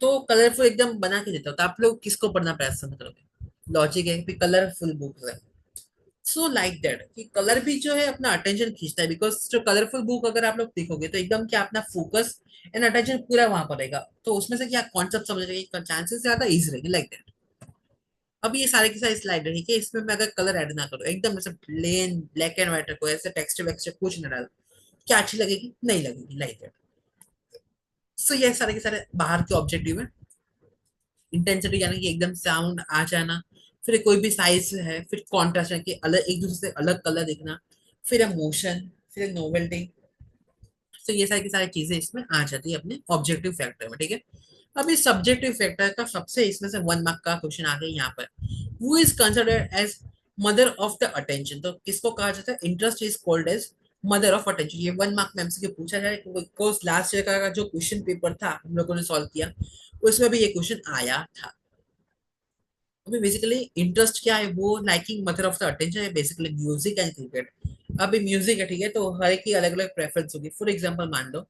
Speaker 1: तो कलरफुल एकदम बना के देता हूँ, तो आप लोग किसको पढ़ना पसंद करोगे? लॉजिक है कि कलरफुल बुक है। सो लाइक दैट कि कलर भी जो है अपना अटेंशन खींचता है, बिकॉज जो कलरफुल बुक अगर आप लोग देखोगे तो एकदम क्या अपना फोकस एंड अटेंशन पूरा वहां पर रहेगा, तो उसमें से क्या कॉन्सेप्ट समझने की चांसेस ज्यादा इजी रहेगी, लाइक दैट। अब ये सारे के सारे स्लाइड है, ठीक है, इसमें मैं अगर कलर ऐड ना करूँ, एकदम ऐसे प्लेन ब्लैक एंड व्हाइट को ऐसे टेक्सचर वेक्सचर कुछ ना डाल, क्या अच्छी लगेगी? नहीं लगेगी, लाइक दैट। सो ये सारे के सारे बाहर के ऑब्जेक्टिव है। इंटेंसिटी यानी कि एकदम साउंड आ जाना, फिर कोई भी साइज है, फिर कॉन्ट्रास्ट यानी कि अलग एक दूसरे से अलग कलर दिखना, फिर इमोशन, फिर नोवेल्टी। तो ये सारी की सारी चीजें इसमें आ जाती है अपने ऑब्जेक्टिव फैक्टर में, ठीक है। अब इस सब्जेक्टिव फैक्टर का सबसे इसमें से 1 मार्क का क्वेश्चन आ गया यहाँ पर। Who is considered as mother of the attention? तो किसको कहा जाता है? Interest is called as mother of attention. ये 1 मार्क में एमसीक्यू पूछा जाए, बिकॉज लास्ट ईयर का जो क्वेश्चन पेपर था हम लोगों ने सॉल्व किया, उसमें भी ये क्वेश्चन आया था। अभी बेसिकली इंटरेस्ट क्या है? वो liking mother of the attention है, बेसिकली म्यूजिक एंड क्रिकेट। अभी म्यूजिक है, ठीक है, तो हर एक की अलग अलग प्रेफरेंस होगी। फॉर एग्जांपल मान लो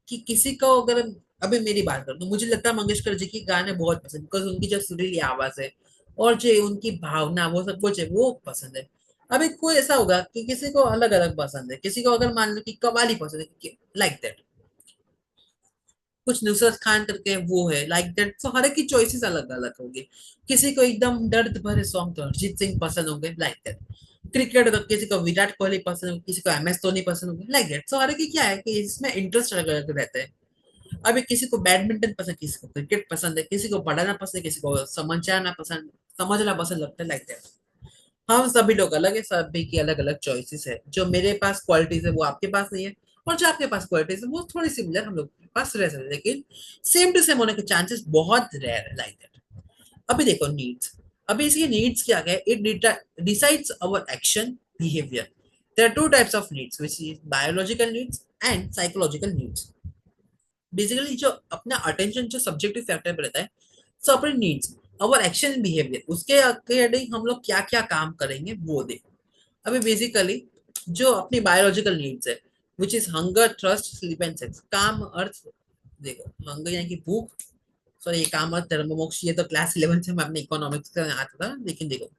Speaker 1: कि किसी को अगर, अभी मेरी बात करूं तो मुझे लता मंगेशकर जी की गाने बहुत पसंद, बिकॉज उनकी जो सुरीली आवाज है और जो उनकी भावना वो सब कुछ है वो पसंद है। अभी कोई ऐसा होगा कि किसी को अलग अलग पसंद है, किसी को अगर मान लो कि कव्वाली पसंद है, लाइक दैट। कुछ नुसरत खान करके वो है, लाइक दैट। तो हर एक की चॉइसेस अलग अलग होगी। किसी को एकदम दर्द भरे सॉन्ग तो अरिजीत सिंह पसंद होंगे, लाइक दैट। क्रिकेट तो किसी को विराट कोहली पसंद होगी, किसी को एमएस धोनी पसंद होगी, लाइक दैट। सो हर एक की क्या है कि इसमें इंटरेस्ट अलग अलग रहते हैं। अभी किसी को बैडमिंटन पसंद, किसी को क्रिकेट पसंद है, किसी को पढ़ाना पसंद है, किसी को समझाना पसंद, समझना पसंद लगता है, लाइक दैट। हम सभी लोग अलग है, सभी की अलग अलग चॉइसेस है। जो मेरे पास क्वालिटीज है वो आपके पास नहीं है, और जो आपके पास क्वालिटीज है वो थोड़ी सिमिलर हम लोग के पास रह सकते हैं, लेकिन सेम टू सेम होने के चांसेस बहुत रेयर है, लाइक दैट। अभी देखो नीड्स। अभी इसकी नीड्स क्या है? It decides our action behaviour. There are two types of needs, which is biological needs and psychological needs. Basically जो अपना अटेंशन जो सब्जेक्टिव फैक्टर पे रहता है, सो अपने नीड्स, अवर एक्शन बिहेवियर, उसके अकॉर्डिंग हम लोग क्या क्या काम करेंगे वो देखो। अभी बेसिकली जो अपनी बायोलॉजिकल नीड्स है, which is hunger, thrust, sleep and sex, काम अर्थ। देखो हंगर यानी कि भूख, सॉरी ये काम अर्थ धर्म मोक्ष, ये तो क्लास 11 से मैं अपने इकोनॉमिक्स का आता था, लेकिन देखो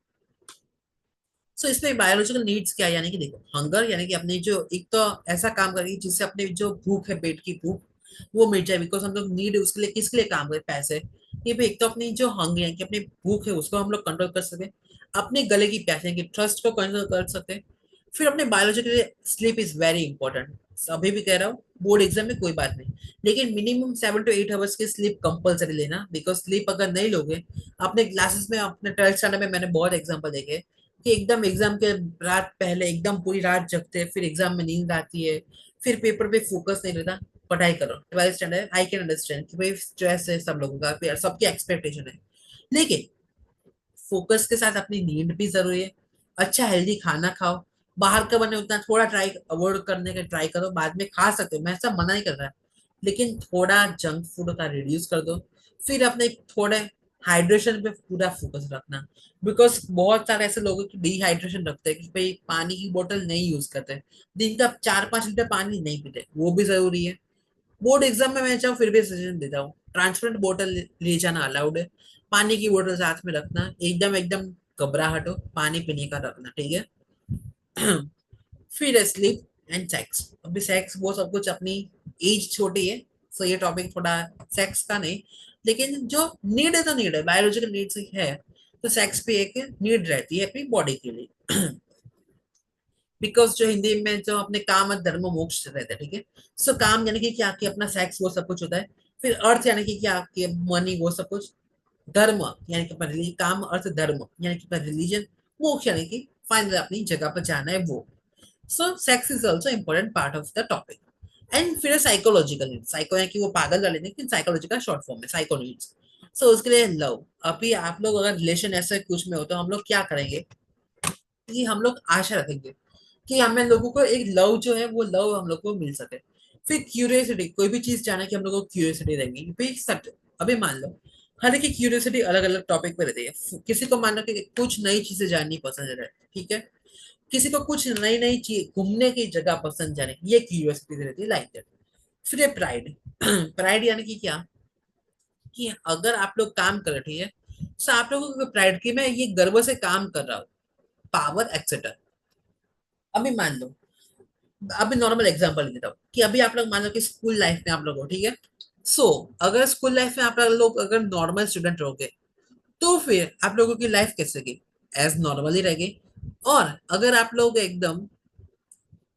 Speaker 1: सो इसमें बायोलॉजिकल नीड्स क्या है, यानी कि देखो हंगर यानी कि अपने जो एक तो ऐसा काम करेगी जिससे अपने जो भूख है, पेट की भूख, वो मिट जाए, बिकॉज हम लोग नीड उसके लिए किसके लिए काम करें? पैसे। ये भी एक तो अपनी जो हंग है कि अपनी भूख है उसको हम लोग कंट्रोल कर सके, अपने गले की प्यास है कि ट्रस्ट को कंट्रोल कर सकते। फिर अपने biological sleep is very important. अभी भी कह रहा हूँ, बोर्ड एग्जाम में कोई बात नहीं, लेकिन मिनिमम 7 to 8 आवर्स की स्लीप कंपलसरी लेना, बिकॉज स्लीप अगर नहीं लोगे, अपने क्लासेस में अपने 12th स्टैंडर्ड में मैंने बहुत एग्जाम्पल देखे कि एकदम एग्जाम के रात पहले एकदम पूरी रात जगते हैं, फिर एग्जाम में नींद आती है, फिर पेपर पे फोकस नहीं रहता। पढ़ाई करो, 12th standard, I can understand कि भाई स्ट्रेस है सब लोगों का, फिर सबकी एक्सपेक्टेशन है, लेकिन फोकस के साथ अपनी नींद भी जरूरी है। अच्छा हेल्दी खाना खाओ, बाहर का बने उतना थोड़ा ट्राई अवॉइड करने का ट्राई करो, बाद में खा सकते हो, मैं ऐसा मना नहीं कर रहा, लेकिन थोड़ा जंक फूड का रिड्यूस कर दो। फिर अपने थोड़े हाइड्रेशन पे पूरा फोकस रखना, बिकॉज बहुत सारे ऐसे लोगों की डिहाइड्रेशन रखते हैं कि भाई पानी की बोतल नहीं यूज करते, दिन का 4-5 लीटर पानी नहीं पीते, वो भी जरूरी है। बोर्ड एग्जाम में मैं चाहूँ फिर भी सजेशन देता हूँ, ट्रांसपेरेंट बोतल ले जाना अलाउड है, पानी की बोतल साथ में रखना, एकदम एकदम घबराहट हो पानी पीने का रखना, ठीक है। फिर स्लीप एंड सेक्स। अभी सेक्स वो सब कुछ अपनी एज छोटी है, सो ये टॉपिक थोड़ा सेक्स का नहीं, लेकिन जो नीड है तो नीड है, बायोलॉजिकल नीड्स है, तो सेक्स भी एक नीड रहती है अपनी बॉडी के लिए। बिकॉज जो हिंदी में जो अपने काम और धर्म मोक्ष रहता है, ठीक है। सो काम यानी कि क्या कि अपना सेक्स वो सब कुछ होता है। फिर अर्थ यानी कि क्या कि मनी वो सब कुछ। धर्म यानी कि अपना रिलीजन, काम अर्थ धर्म यानी कि अपना रिलीजन। मोक्ष यानी कि फाइनल अपनी जगह पर जाना है वो। So sex is also important part of the topic. And फिर साइकोलॉजिकल नीड्स, साइको यानी कि वो पागल वाले नहीं, लेकिन साइकोलॉजिकल शॉर्ट फॉर्म में साइको नीड्स। सो उसके लिए लव। अभी आप लोग अगर रिलेशन ऐसे कुछ में हो तो हम लोग क्या करेंगे कि हम लोग आशा रखेंगे कि हमें लोगों को एक लव जो है वो लव हम लोग को मिल सके। फिर क्यूरियोसिटी, कोई भी चीज जाने की हम लोग को क्यूरियोसिटी रहेगी भाई सच। अभी मान लो हर एक की क्यूरियोसिटी अलग अलग टॉपिक पे रहती है। किसी को मान लो कि कुछ नई चीजें जाननी पसंद है, ठीक है। किसी को कुछ नई नई चीज घूमने की जगह पसंद जाने की, ये क्यूरियोसिटी रहती है, लाइक दैट। फिर प्राइड प्राइड यानी कि क्या, कि अगर आप लोग काम कर रहे, ठीक है, तो आप लोगों को प्राइड की मैं ये गर्व से काम कर रहा हूँ, पावर एक्सेट्रा। अभी मान लो, अभी नॉर्मल एग्जांपल देता हूँ कि अभी आप लोग मान लो कि स्कूल लाइफ में आप लोग हो, ठीक है। सो अगर स्कूल लाइफ में आप लोग अगर नॉर्मल स्टूडेंट रहोगे, तो फिर आप लोगों की लाइफ कैसे गई, एज नॉर्मल ही रहेगी। और अगर आप लोग एकदम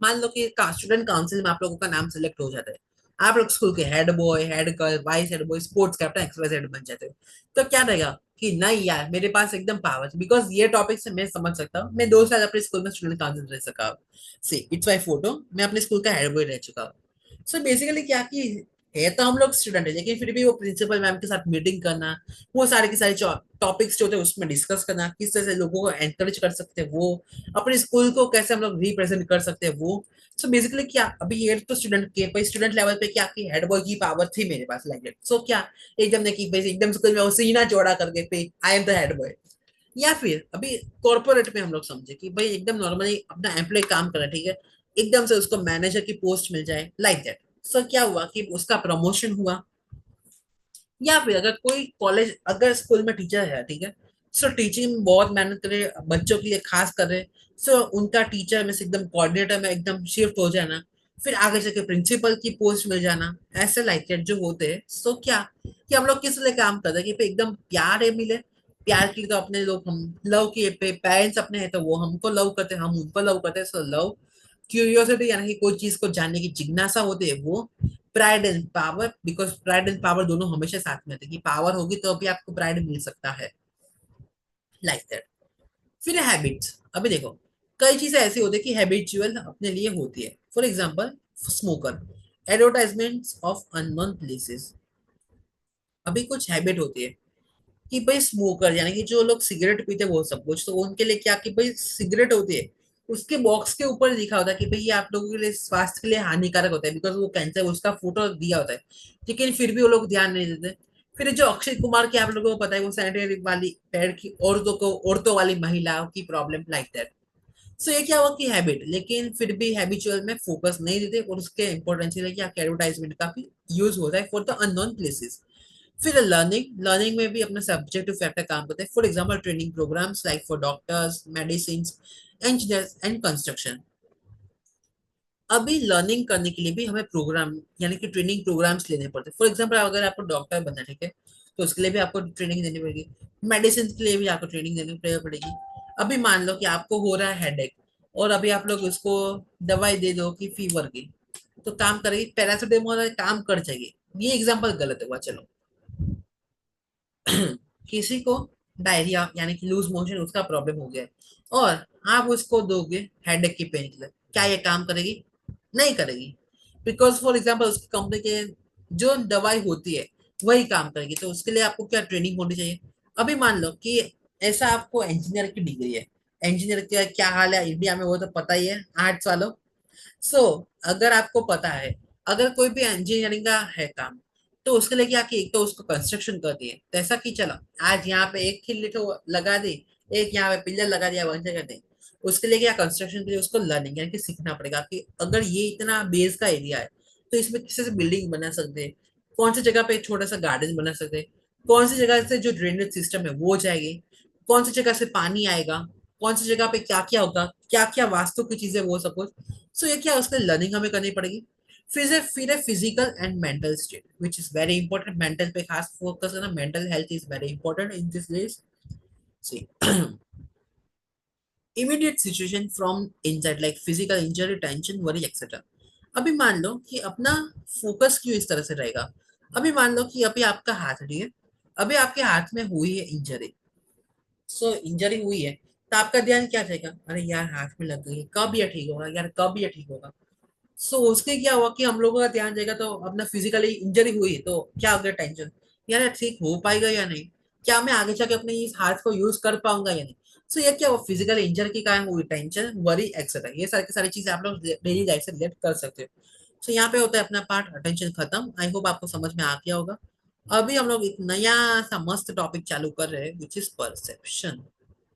Speaker 1: मान लो कि स्टूडेंट काउंसिल में आप लोगों का नाम सेलेक्ट हो जाता है, आप लोग स्कूल के head boy, head girl, vice head boy, sports captain, एक्सवाइज हेड बन जाते हो, तो क्या रहेगा कि नहीं यार मेरे पास एकदम पावर, बिकॉज ये टॉपिक से मैं समझ सकता हूँ, मैं 2 साल अपने स्कूल में स्टूडेंट काउंसिल रह सका हूँ। सी इट्स माई फोटो, मैं अपने स्कूल का हेड बॉय रह चुका हूँ। सो बेसिकली क्या कि है तो हम लोग स्टूडेंट है, लेकिन फिर भी वो प्रिंसिपल मैम के साथ मीटिंग करना, वो सारे के सारे टॉपिक्स जो होते हैं उसमें डिस्कस करना, किस तरह से लोगों को एनकरेज कर सकते हैं वो, अपने स्कूल को कैसे हम लोग रिप्रेजेंट कर सकते हैं वो। सो बेसिकली क्या, अभी ये तो स्टूडेंट के पे स्टूडेंट लेवल पे क्या कि हेड बॉय की पावर थी मेरे पास, लाइक दैट। सो क्या एकदम ने कि भाई एकदम स्कूल में वो सीना चौड़ा करके पे I am the head boy. या फिर अभी कॉर्पोरेट में हम लोग समझे कि भाई एकदम नॉर्मली अपना एम्प्लॉय काम कर रहा है, ठीक है, एकदम से उसको मैनेजर की पोस्ट मिल जाए, लाइक दैट। सो क्या हुआ कि उसका प्रमोशन हुआ। या फिर अगर कोई कॉलेज अगर स्कूल में टीचर है, ठीक है, सो टीचिंग में बहुत मेहनत करे, बच्चों के लिए खास कर रहे, सो उनका टीचर में से एकदम कोऑर्डिनेटर में एकदम शिफ्ट हो जाना, फिर आगे जाके प्रिंसिपल की पोस्ट मिल जाना, ऐसे लाइक दैट जो होते हैं। सो क्या कि हम लोग किस लिए काम करते हैं कि पे एकदम प्यार है मिले। प्यार के लिए तो अपने लोग हम लव किए पे, पेरेंट्स अपने हैं तो वो हमको लव करते हैं, हम उनको लव करते हैं, सो लव। क्यूरियोसिटी यानी कि कोई चीज को जानने की जिज्ञासा होती है वो। Pride and power, because pride and power दोनों हमेशा साथ में आते हैं, कि पावर होगी तो अभी आपको प्राइड मिल सकता है, लाइक दैट। फिर हैबिट्स, अभी देखो कई चीजें ऐसी होती है कि हैबिचुअल अपने लिए होती है। For example smoker, advertisements of unknown places. अभी कुछ हैबिट होती है कि भाई स्मोकर यानी कि जो लोग सिगरेट पीते हैं वो सब कुछ, तो उनके लिए क्या कि भाई सिगरेट होती है, उसके बॉक्स के ऊपर लिखा होता है कि भाई ये आप लोगों के लिए स्वास्थ्य के लिए हानिकारक होता है, बिकॉज वो कैंसर, उसका फोटो दिया होता है, लेकिन फिर भी वो लोग ध्यान नहीं देते। फिर जो अक्षय कुमार की आप लोगों को पता है, वो सैनिटरी वाली पैड की औरतों वाली महिलाओं की प्रॉब्लम, लाइक दैट। सो ये क्या हुआ कि हैबिट, लेकिन फिर भी हैबिचुअल में फोकस नहीं देते, और उसके इंपॉर्टेंस है कि एडवर्टाइजमेंट काफी यूज होता है फॉर द अननोन प्लेसेस। फिर लर्निंग, लर्निंग में भी अपना सब्जेक्टिव फैक्टर काम करते हैं। For example training programmes like for doctors, medicine, engineers and construction. अभी लर्निंग करने के लिए भी हमें प्रोग्राम यानी कि ट्रेनिंग प्रोग्राम्स लेने पड़ते हैं। फॉर एग्जांपल अगर आपको डॉक्टर बनना है, ठीक है, तो उसके लिए भी आपको ट्रेनिंग देनी पड़ेगी। मेडिसिन के लिए भी आपको ट्रेनिंग देनी पड़ेगी। अभी मान लो कि आपको हो रहा है हेडेक, और अभी आप लोग उसको दवाई दे दो कि फीवर की, तो काम करेगी पैरासिटामोल, काम कर जाएगी। ये एग्जाम्पल गलत हुआ, चलो। किसी को डायरिया यानी कि लूज मोशन उसका प्रॉब्लम हो गया है, और आप उसको दोगे हेडेक की पेन किलर, क्या ये काम करेगी? नहीं करेगी, बिकॉज फॉर एग्जाम्पल उसकी कंपनी के जो दवाई होती है वही काम करेगी, तो उसके लिए आपको क्या ट्रेनिंग होनी चाहिए। अभी मान लो कि ऐसा आपको इंजीनियर की डिग्री है, इंजीनियर का क्या हाल है इंडिया में वो तो पता ही है, 8 सालों। सो अगर आपको पता है, अगर कोई भी इंजीनियरिंग का है काम, तो उसके लिए क्या कि एक तो उसको कंस्ट्रक्शन कर दिए, तो ऐसा कि चलो आज यहाँ पे एक खिल्ली तो लगा दी, एक यहाँ पे पिलर लगा दिया, वहां से कर दे। उसके लिए क्या कंस्ट्रक्शन के लिए उसको लर्निंग यानी कि सीखना पड़ेगा कि अगर ये इतना बेस का एरिया है, तो इसमें किसी से बिल्डिंग बना सकते हैं, कौन सी जगह पे एक छोटा सा गार्डन बना सकते हैं, कौन सी जगह से जो ड्रेनेज सिस्टम है वो जाएगी, कौन सी जगह से पानी आएगा, कौन सी जगह पे क्या क्या होगा, क्या क्या वास्तु की चीजें, वो सब कुछ। सो ये क्या उसके लर्निंग हमें करनी पड़ेगी। फिर है physical and mental state which is very important, mental पे खास फोकस करना, mental health is very important in this days. See immediate situation from inside like physical injury, tension, worry etcetera. अभी मान लो कि अपना फोकस क्यों इस तरह से रहेगा। अभी मान लो कि अभी आपका हाथ, ठीक है, अभी आपके हाथ में हुई है इंजरी। सो इंजरी हुई है, तो आपका ध्यान क्या जाएगा, अरे यार हाथ में लग गई है, कब ये ठीक होगा यार, कब ये ठीक होगा। सो उसके क्या हुआ कि हम लोगों का ध्यान जाएगा, तो अपना फिजिकली इंजरी हुई तो क्या हो गया, टेंशन, यार ठीक हो पाएगा या नहीं, क्या मैं आगे जाके अपने इस हाथ को यूज कर पाऊंगा या नहीं। सो ये क्या हुआ, फिजिकल इंजर की क्या हुई, टेंशन, वरी एक्सेट्रा, ये सारी की सारी चीजें आप लोग डेली लाइफ से रिलेट कर सकते हो। सो यहाँ पे होता है अपना पार्ट अटेंशन खत्म। आई होप आपको समझ में आ गया होगा। अभी हम लोग एक नया सा मस्त टॉपिक चालू कर रहे हैं which is perception.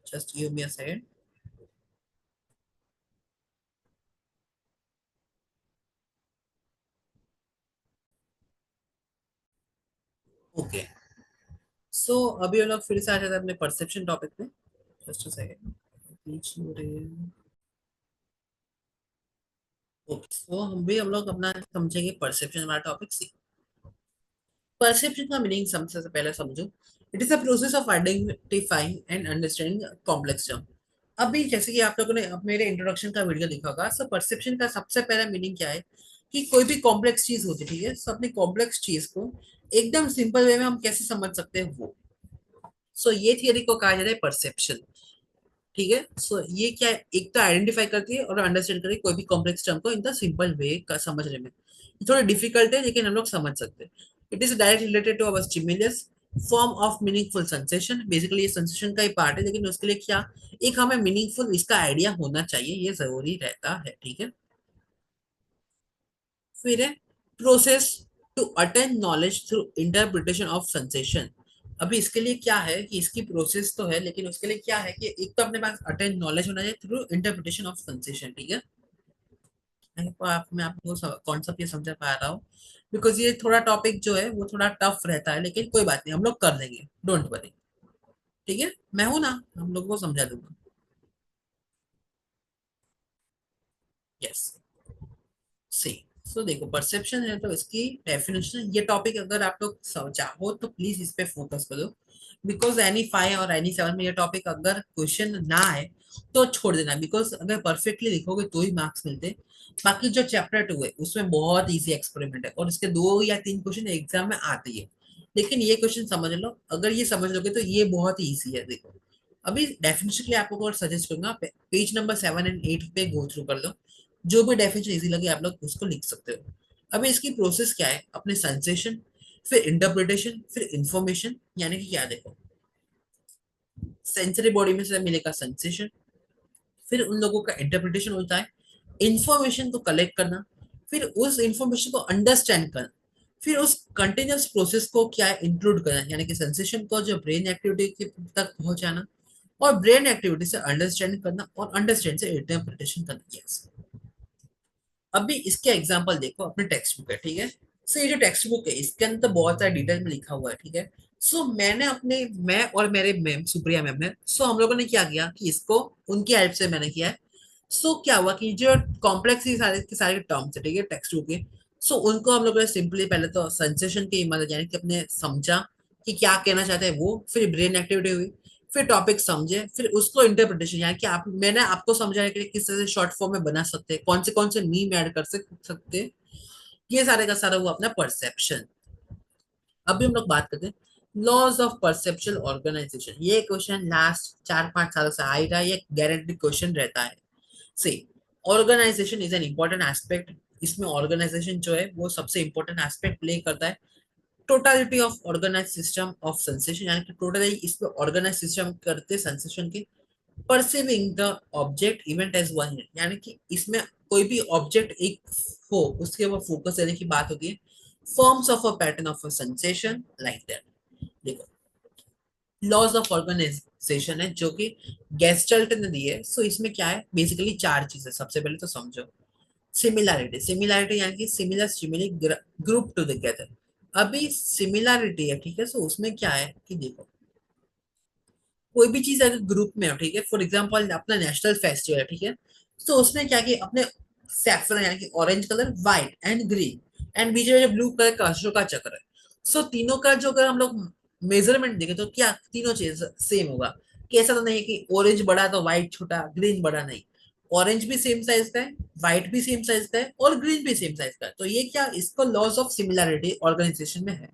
Speaker 1: Just give me a second. Okay, so अभी हम लोग फिर से आ जाते हैं अपने परसेप्शन टॉपिक पे। Just a second. Okay, so हम लोग अपना समझेंगे परसेप्शन वाला टॉपिक। परसेप्शन का मीनिंग सबसे पहले समझो। It is the process of identifying and understanding complex term. अभी जैसे कि आप लोगों ने अब मेरे इंट्रोडक्शन का वीडियो देखा होगा, सो परसेप्शन का सबसे पहला मीनिंग क्या है कि कोई भी कॉम्प्लेक्स चीज होती है, ठीक है, सो अपनी कॉम्प्लेक्स चीज को एकदम सिंपल वे में हम कैसे समझ सकते हैं वो। सो ये थियरी को कहा जाता है परसेप्शन। ठीक है, सो ये क्या है, एक तो आइडेंटिफाई करती है और अंडरस्टैंड करती है कोई भी कॉम्प्लेक्स टर्म को इन द सिंपल वे का समझने में। ये थोड़ा डिफिकल्ट है लेकिन हम लोग समझ सकते हैं। It is direct related to our stimulus form of meaningful sensation. Basically ये सेंसेशन का ही पार्ट है, लेकिन उसके लिए क्या, एक हमें मीनिंगफुल इसका आइडिया होना चाहिए, ये जरूरी रहता है। ठीक है, फिर है process to attain knowledge through interpretation of sensation. अभी इसके लिए क्या है कि इसकी प्रोसेस तो है, लेकिन उसके लिए क्या है कि एक तो अपने पास अटेन नॉलेज होना चाहिए थ्रू इंटरप्रिटेशन ऑफ सेंसेशन। ठीक है, मैं आपको कॉन्सेप्ट ये समझा पा रहा हूँ, बिकॉज ये थोड़ा टॉपिक जो है वो थोड़ा टफ रहता है, लेकिन कोई बात नहीं, हम लोग कर लेंगे, डोंट वरी। ठीक है, मैं हूं ना, हम लोग को समझा दूंगा। यस, सी, सो देखो परसेप्शन है तो इसकी डेफिनेशन, ये टॉपिक अगर आप लोग चाहो तो प्लीज इस पे फोकस करो। बिकॉज एनी 5 और एनी 7 में ये टॉपिक अगर क्वेश्चन ना आए तो छोड़ देना, बिकॉज अगर परफेक्टली लिखोगे तो ही मार्क्स मिलते। बाकी जो चैप्टर 2 है उसमें बहुत इजी एक्सपेरिमेंट है और इसके 2 या 3 क्वेश्चन एग्जाम में आते ही है। लेकिन ये क्वेश्चन समझ लो, अगर ये समझ लोगे तो ये बहुत ही ईजी है। देखो, अभी डेफिनेशन के लिए आपको और सजेस्ट करूंगा, पेज नंबर 7 एंड 8 पे गो थ्रू कर लो। जो भी डेफिनेशन इजी लगे आप लोग उसको लिख सकते हो। अभी इसकी प्रोसेस क्या है, अपने सेंसेशन, फिर इंटरप्रिटेशन, फिर इंफॉर्मेशन, यानी कि क्या, देखो, सेंसरी बॉडी में से मिलेगा सेंसेशन, फिर उन लोगों का इंटरप्रिटेशन होता है, इंफॉर्मेशन को कलेक्ट करना, फिर उस इंफॉर्मेशन को अंडरस्टैंड करना, फिर उस कंटिन्यूस प्रोसेस को क्या इंक्लूड करना, यानी कि सेंसेशन को जो ब्रेन एक्टिविटी तक पहुंचाना, और ब्रेन एक्टिविटी से अंडरस्टैंड करना, और अंडरस्टैंड से इंटरप्रिटेशन करना। यस, अभी इसके एग्जांपल देखो, अपने टेक्स्ट बुक है, ठीक है। सो ये जो टेक्स्ट बुक है इसके अंदर तो बहुत सारे डिटेल में लिखा हुआ है, ठीक है। सो मैंने अपने, मैं और मेरे मैम सुप्रिया मैम है, सो हम लोगों ने क्या किया कि इसको उनकी हेल्प से मैंने किया है। सो क्या हुआ कि जो कॉम्प्लेक्स के सारे टर्म्स है, ठीक है, टेक्स्ट बुक के, सो उनको हम लोगों ने सिंपली पहले तो सेंसेशन की मदद, यानी कि अपने समझा कि क्या कहना चाहते हैं वो, फिर ब्रेन एक्टिविटी हुई, फिर टॉपिक समझे, फिर उसको इंटरप्रिटेशन, यानी कि आप, मैंने आपको समझाया कि किस तरह से शॉर्ट फॉर्म में बना सकते हैं, कौन से मीम ऐड कर सकते हैं, ये सारे का सारा हुआ अपना परसेप्शन। अभी हम लोग बात करते हैं लॉज ऑफ परसेप्शन ऑर्गेनाइजेशन। ये क्वेश्चन लास्ट 4-5 सालों से आ ही रहा है, ये गारंटेड क्वेश्चन रहता है। See, organisation is an important aspect. इसमें ऑर्गेनाइजेशन जो है वो सबसे इंपॉर्टेंट एस्पेक्ट प्ले करता है। Totality of organise system of sensation, यानी कि टोटली इसमें ऑर्गेनाइज सिस्टम करते सेंसेशन की। Perceiving the object event as one, यानी कि इसमें कोई भी ऑब्जेक्ट एक हो उसके ऊपर फोकस देने की बात होती है। Forms of a pattern of a sensation like that. देखो, लॉज ऑफ ऑर्गेनाइजेशन है जो कि गेस्टल्ट ने दी है। सो इसमें क्या है, बेसिकली 4 चीजें, सबसे पहले तो समझो। सिमिलैरिटी, सिमिलैरिटी यानी कि सिमिलर स्टिमुली ग्रुप टुगेदर। अभी सिमिलैरिटी है, ठीक है, सो उसमें क्या है कि देखो, कोई भी चीज अगर ग्रुप में हो, ठीक है, फॉर एग्जांपल अपना नेशनल फेस्टिवल है, ठीक है, तो उसमें क्या कि अपने सैफरन यानी कि orange colour, white and green, and बीच में जो ब्लू कलर का अशोक का चक्र है। सो तीनों का जो अगर हम लोग मेजरमेंट देखें तो क्या तीनों चीज सेम होगा, कि ऐसा तो नहीं है कि ऑरेंज बड़ा तो व्हाइट छोटा, ग्रीन बड़ा, नहीं। ऑरेंज भी सेम साइज का है, व्हाइट भी सेम साइज का है, और ग्रीन भी सेम साइज का है। तो ये क्या, इसको लॉस ऑफ सिमिलैरिटी ऑर्गेनाइजेशन में है।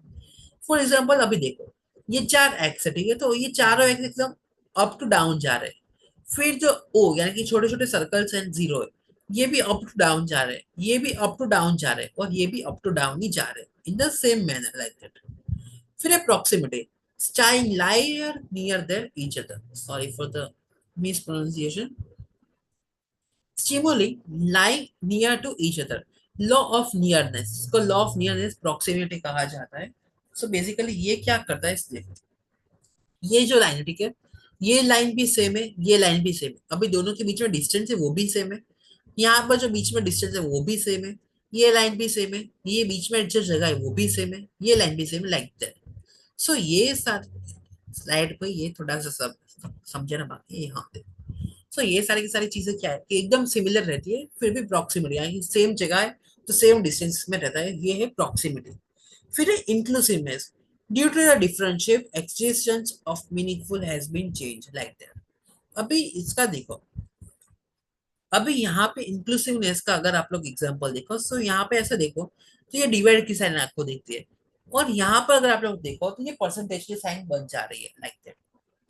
Speaker 1: फॉर एग्जाम्पल अभी देखो, ये 4 एक्स है, ठीक है, तो ये चारों एक्स एकदम अप टू डाउन जा रहे हैं। फिर जो ओ यानी कि छोटे छोटे सर्कल्स एंड जीरो है, ये भी अप टू डाउन जा रहे हैं, ये भी अप टू डाउन जा रहे हैं, और ये भी अप टू डाउन ही जा रहे हैं in the same manner like that. फिर है प्रॉक्सिमिटी, स्टाइंग लाइयर near there each other, sorry for the mispronunciation, stimuli lie near to each other, law of nearness, इसको लॉ ऑफ नियरनेस प्रॉक्सिमिटी कहा जाता है। सो बेसिकली ये क्या करता है, इसलिए ये जो लाइन है, ठीक है, ये लाइन भी सेम है, ये लाइन भी सेम है, अभी दोनों के बीच में डिस्टेंस है वो भी सेम है, यहाँ पर जो बीच में डिस्टेंस है वो भी सेम है, ये लाइन भी सेम है, ये बीच में जो जगह है वो भी सेम है, ये लाइन भी सेम है, लाइक दैट। सो ये स्लाइड पे ये थोड़ा सा सब समझना बाकी है यहाँ पे। सो ये सारी की सारी चीजें क्या है कि एकदम सिमिलर रहती है, फिर भी प्रॉक्सिमिटी यानी सेम जगह है तो सेम डिस्टेंस में रहता है, ये है प्रॉक्सिमिटी। फिर है inclusiveness, due to the differentiate extension of meaningful has been change, like that. अभी इसका देखो, अभी यहाँ पे इंक्लूसिवनेस का अगर आप लोग एग्जांपल देखो, सो यहाँ पे ऐसा देखो तो ये डिवाइड की साइन आपको दिखती है, और यहाँ पर अगर आप लोग देखो तो ये परसेंटेज की साइन बन जा रही है, लाइक दैट।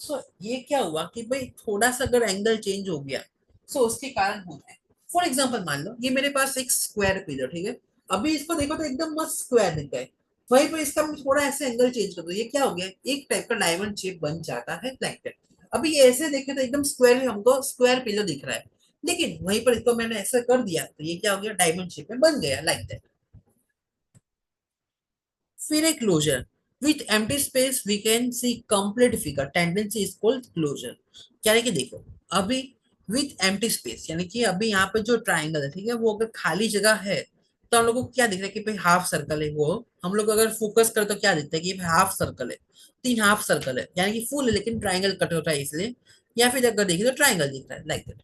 Speaker 1: सो ये क्या हुआ कि भाई थोड़ा सा अगर एंगल चेंज हो गया, सो उसके कारण होता है। फॉर एग्जाम्पल मान लो ये मेरे पास एक स्क्वायर पिलर, ठीक है, अभी इसको देखो तो एकदम मस्त स्क्वायर दिख रहा है, वहीं पर इसका मैं थोड़ा ऐसे एंगल चेंज कर दो, ये क्या हो गया, एक टाइप का डायमंड शेप बन जाता है, लाइक दैट। अभी ये ऐसे देखे तो एकदम स्क्वायर, हमको स्क्वायर पिलर दिख रहा है, लेकिन वहीं पर इसको मैंने ऐसा कर दिया तो ये क्या हो गया, डायमंड शेप में बन गया, लाइक दैट। फिर एक closure, with empty space we can see complete figure, tendency is called closure. यानी कि देखो, अभी विथ एम्प्टी स्पेस यानी कि अभी यहाँ पे जो ट्राइंगल है, ठीक है, वो अगर खाली जगह है तो हम लोग को क्या दिख रहा है कि भाई हाफ सर्कल है, वो हम लोग अगर फोकस करें तो क्या दिखता है कि हाफ सर्कल है, तीन हाफ सर्कल है, यानी कि फुल है लेकिन ट्राइंगल कट होता है इसलिए, या फिर अगर देखिए तो ट्राइंगल दिख रहा है, like that.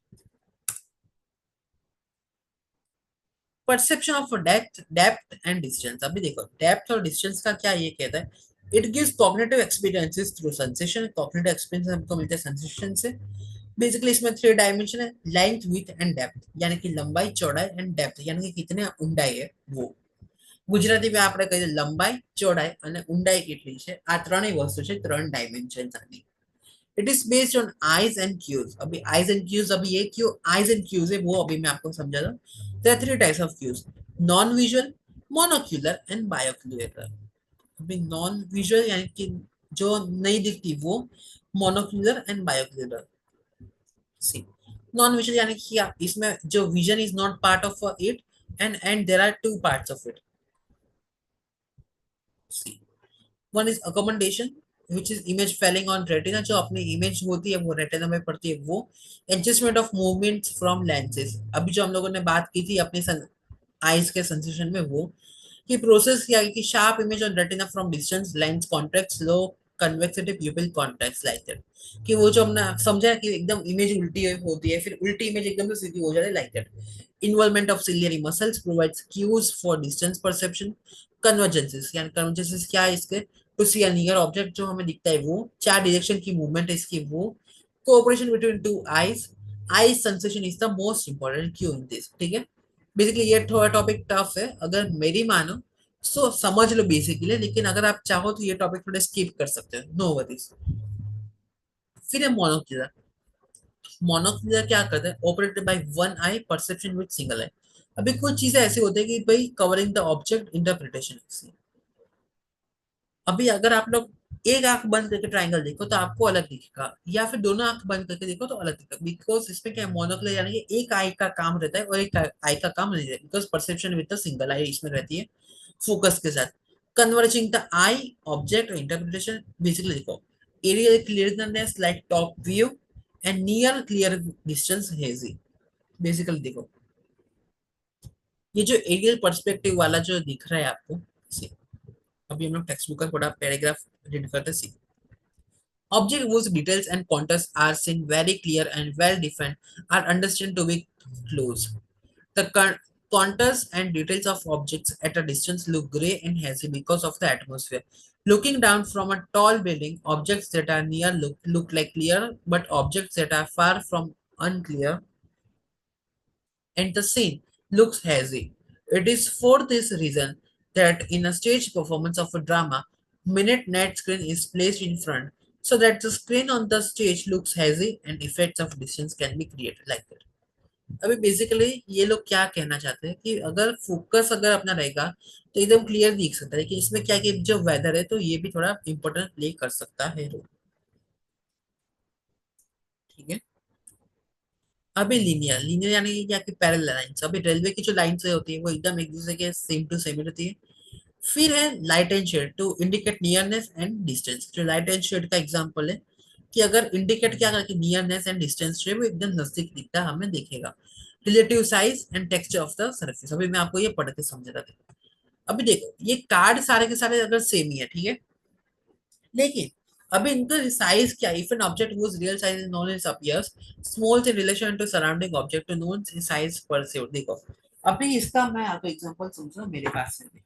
Speaker 1: Perception of depth and distance, अभी देखो डेप्थ और डिस्टेंस का क्या ये कहता है, it gives cognitive experiences through sensation, cognitive experience हमको मिलता है सेंसेशन से। बेसिकली इसमें थ्री डायमेंशन है, लेंथ विथ एंड डेप्थ, यानी कि लंबाई चौड़ाई एंड डेप्थ यानी कि कितने ઊંડાઈ है वो। ગુજરાતી में આપણે કહીએ લંબાઈ ચौड़ाई અને ઊંડાઈ કેટલી છે, આ ત્રણેય વસ્તુ છે, ત્રણ ડાયમેન્શન આની। It is based on eyes and cues, अभी आइज एंड क्यूज, अभी ये क्यों आइज एंड क्यूज है वो अभी मैं आपको समझा दूं। There are three types of cues, non visual, monocular and binocular. अभी नॉन विजुअल यानी कि जो नहीं दिखती वो, monocular and binocular. See, non visual यानी कि इसमें जो vision is not part of it, and there are two parts of it. See, one is accommodation, which is image falling on retina, जो अपनी इमेज होती है वो रेटिना में पड़ती है वो। Adjustment of movements from lenses, अभी जो हम लोगों ने बात की थी अपनी आईज के सेंसेशन में वो, कि प्रोसेस क्या है कि sharp image on retina from distance, lens contact, low convexity प्यूपिल contact, like that. कि वो जो हमने समझा कि एकदम इमेज उल्टी होती है, फिर उल्टी इमेज एकदम से सीधी हो जाती है, like that. Involvement of ciliary muscles provides cues for distance perception. Convergences यानी कन्वर्जेंसेस क्या है इसके, to see a near object, जो हमें दिखता है वो, चार डायरेक्शन की मूवमेंट है इसकी वो। Cooperation between two eyes, I sensation is the most important Q in this, ठीक है। बेसिकली ये थोड़ा टॉपिक टफ है, अगर मेरी मानो सो समझ लो बेसिकली, लेकिन अगर आप चाहो तो ये टॉपिक थोड़े स्किप कर सकते हो, नो वरीज। फिर है मोनोक्यूलर, मोनोक्यूलर क्या करते हैं, operated by one eye, perception with single eye. अभी कुछ चीजें ऐसी होती है कि भाई कवरिंग द ऑब्जेक्ट इंटरप्रिटेशन। अभी अगर आप लोग एक आंख बंद करके ट्राइंगल देखो तो आपको अलग दिखेगा, या फिर दोनों आंख बंद करके देखो तो अलग दिखेगा, बिकॉज इसमें क्या है, मोनोक्यूलर यानी कि एक आई का काम रहता है और एक आई का काम नहीं रहता, because perception with the single eye इसमें रहती है फोकस के साथ। Converging the eye object interpretation, basically देखो, aerial clearness like top view and near clear distance हेजी। बेसिकली देखो, ये जो एरियल पर्सपेक्टिव वाला जो दिख रहा है आपको, अभी हम लोग टेक्स्ट बुक का थोड़ा पैराग्राफ रीड करते हैं। Object whose details and contours are seen very clear and well defined are understood to be close. The contours and details of objects at a distance look grey and hazy because of the atmosphere. Looking down from a tall building, objects that are near look like clear, but objects that are far from unclear, and the scene looks hazy. It is for this reason that in a stage performance of a drama, minute net screen is placed in front so that the screen on the stage looks hazy and effects of distance can be created like that. अभी बेसिकली ये लोग क्या कहना चाहते हैं कि अगर फोकस अगर अपना रहेगा तो एकदम क्लियर दिख सकता है, लेकिन इसमें क्या कि जो वेदर है तो ये भी थोड़ा इंपॉर्टेंट प्ले कर सकता है, ठीक है। अभी लीनियर लीनियर यानी कि क्या कि पैरेलल लाइंस, अभी रेलवे की जो लाइंस होती है वो एकदम एक दूसरे के सेम टू सेम रहती है। फिर है light and shade to indicate nearness and distance. जो लाइट एंड शेड का एग्जांपल है कि अगर इंडिकेट क्या करके नियरनेस एंड डिस्टेंस जो है वो एकदम नजदीक दिखता है हमें दिखेगा। Relative size and texture of the surface, अभी मैं आपको ये पढ़ के समझा रहा था। अभी देखो ये कार्ड सारे के सारे अगर सेम ही है, ठीक है, लेकिन अभी इनका साइज क्या, if an object whose real size is known as appears small in relation to surrounding object to known size perceived। देखो अभी इसका मैं आपको एग्जांपल समझ मेरे पास से।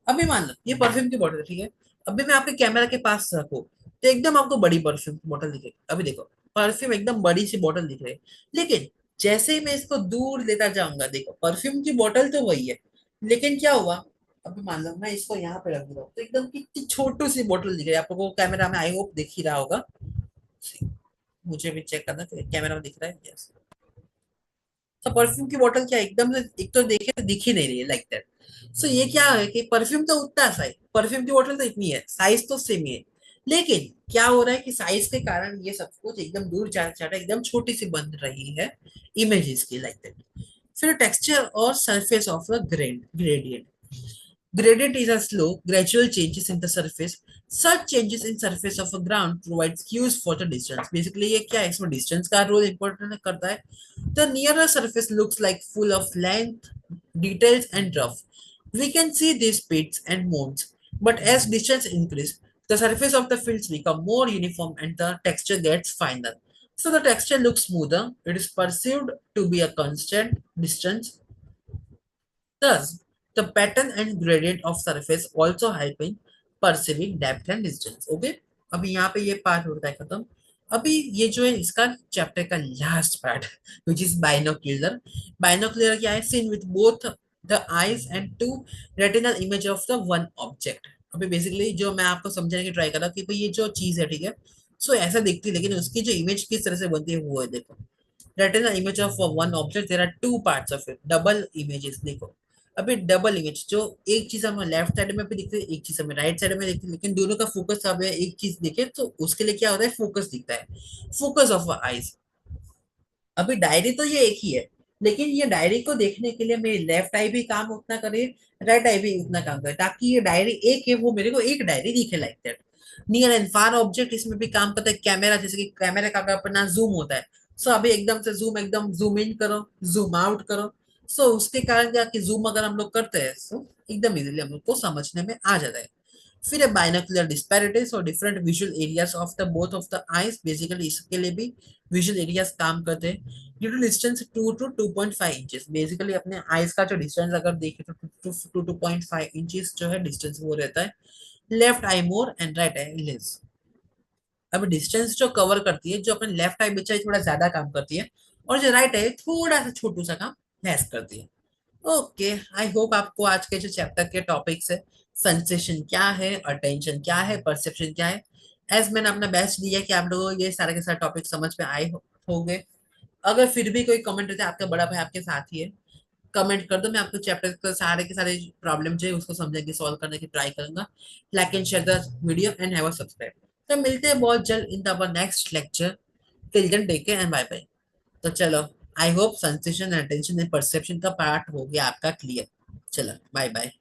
Speaker 1: अभी मान लो ये परफ्यूम की बोतल है, ठीक है, अभी मैं आपके कैमरा के पास रखूं तो एकदम आपको बड़ी परफ्यूम की बोतल दिखेगी। अभी देखो परफ्यूम एकदम बड़ी सी बोतल दिख रही है, लेकिन जैसे ही मैं इसको दूर लेता जाऊंगा, देखो परफ्यूम की बोतल तो वही है, लेकिन क्या हुआ, अभी मान लो मैं इसको यहाँ पे रख दूंगा तो एकदम कितनी छोटी सी बोतल दिख रही है आपको कैमरा में, आई होप दिख ही रहा होगा। मुझे भी चेक करना कैमरा में दिख रहा है, यस। तो परफ्यूम की बोतल क्या एकदम से एक तो देखे तो दिख ही नहीं रही है लाइक दैट। सो ये क्या है कि परफ्यूम तो उतना सा है, परफ्यूम की बोतल तो इतनी है, साइज तो सेम ही है, लेकिन क्या हो रहा है कि साइज के कारण ये सब कुछ एकदम दूर जा जाता एकदम छोटी सी बन रही है इमेजेस की लाइक दैट। फिर टेक्सचर और surface of the gradient. Gradient is a slow, gradual changes in the surface. Such changes in surface of a ground provides cues for the distance. Basically ये क्या है, इसमें distance का role important करता है। The nearer surface looks like full of length, details and rough. We can see these peaks and modes. But as distance increase, the surface of the fields become more uniform and the texture gets finer. So the texture looks smoother. It is perceived to be a constant distance. Thus, the pattern and gradient of surface also help in perceiving depth and distance. Okay? अभी यहाँ पे ये पार्ट होता है खत्म। अभी ये जो है इसका चैप्टर का last part which is binocular. Binocular क्या है, seen with both the eyes and two retinal image of the one object. अभी बेसिकली जो मैं आपको समझाने की ट्राई कर रहा कि भाई ये जो चीज है, ठीक है, सो ऐसा दिखती है लेकिन उसकी जो इमेज किस तरह से बनती है वो है, देखो retina image of one object, there are two parts of it, double images। देखो अभी डबल इमेज जो एक चीज हमें लेफ्ट साइड में भी दिखती है, एक चीज हमें राइट साइड में दिखती है, लेकिन दोनों का फोकस हमें एक चीज दिखे तो उसके लिए क्या होता है, फोकस दिखता है, फोकस ऑफ आईज। अभी डायरी तो ये एक ही है, लेकिन ये डायरी को देखने के लिए मेरी लेफ्ट आई भी काम उतना करे, राइट आई भी उतना काम करे, ताकि ये डायरी एक है वो मेरे को एक डायरी दिखे like that. Near and far object इसमें भी काम करता है कैमरा, जैसे कि कैमरा का अगर अपना जूम होता है, सो अभी एकदम से जूम एकदम जूम इन करो, जूम आउट करो, सो उसके कारण क्या कि जूम अगर हम लोग करते हैं सो एकदम इजीली हम लोग को समझने में आ जाता है। फिर है बाइनोकुलर डिस्पैरिटीज और different visual areas of the both of the eyes. Basically इसके लिए भी विजुअल एरियाज काम करते हैं। Due to distance 2 to 2.5 inches, basically अपने आईज का जो डिस्टेंस अगर देखें तो 2 to 2.5 इंचेस जो है डिस्टेंस वो रहता है। Left I more and right I less. अब डिस्टेंस जो कवर करती है, जो अपने लेफ्ट आई बच्चा थोड़ा ज्यादा काम करती है, और जो राइट आई थोड़ा सा छोटू सा काम लेस करती है। ओके, आई होप आपको आज के जो चैप्टर के टॉपिक्स है, सेंसेशन क्या है, अटेंशन क्या है, परसेप्शन क्या है, एज मैंने अपना बेस्ट दिया कि आप लोगों को ये सारे के सारे टॉपिक समझ में आए होंगे। अगर फिर भी कोई कमेंट रहता है, आपका बड़ा भाई आपके साथ ही है, कमेंट कर दो, मैं आपको चैप्टर के सारे प्रॉब्लम जो है उसको समझने की सॉल्व करने की ट्राई करूंगा। Like and share the video and have a subscribe. तो मिलते हैं बहुत जल्द in the next lecture. Till then take care and bye bye. तो चलो, I hope sensation and attention and perception का पार्ट हो गया आपका क्लियर। चलो बाय बाय।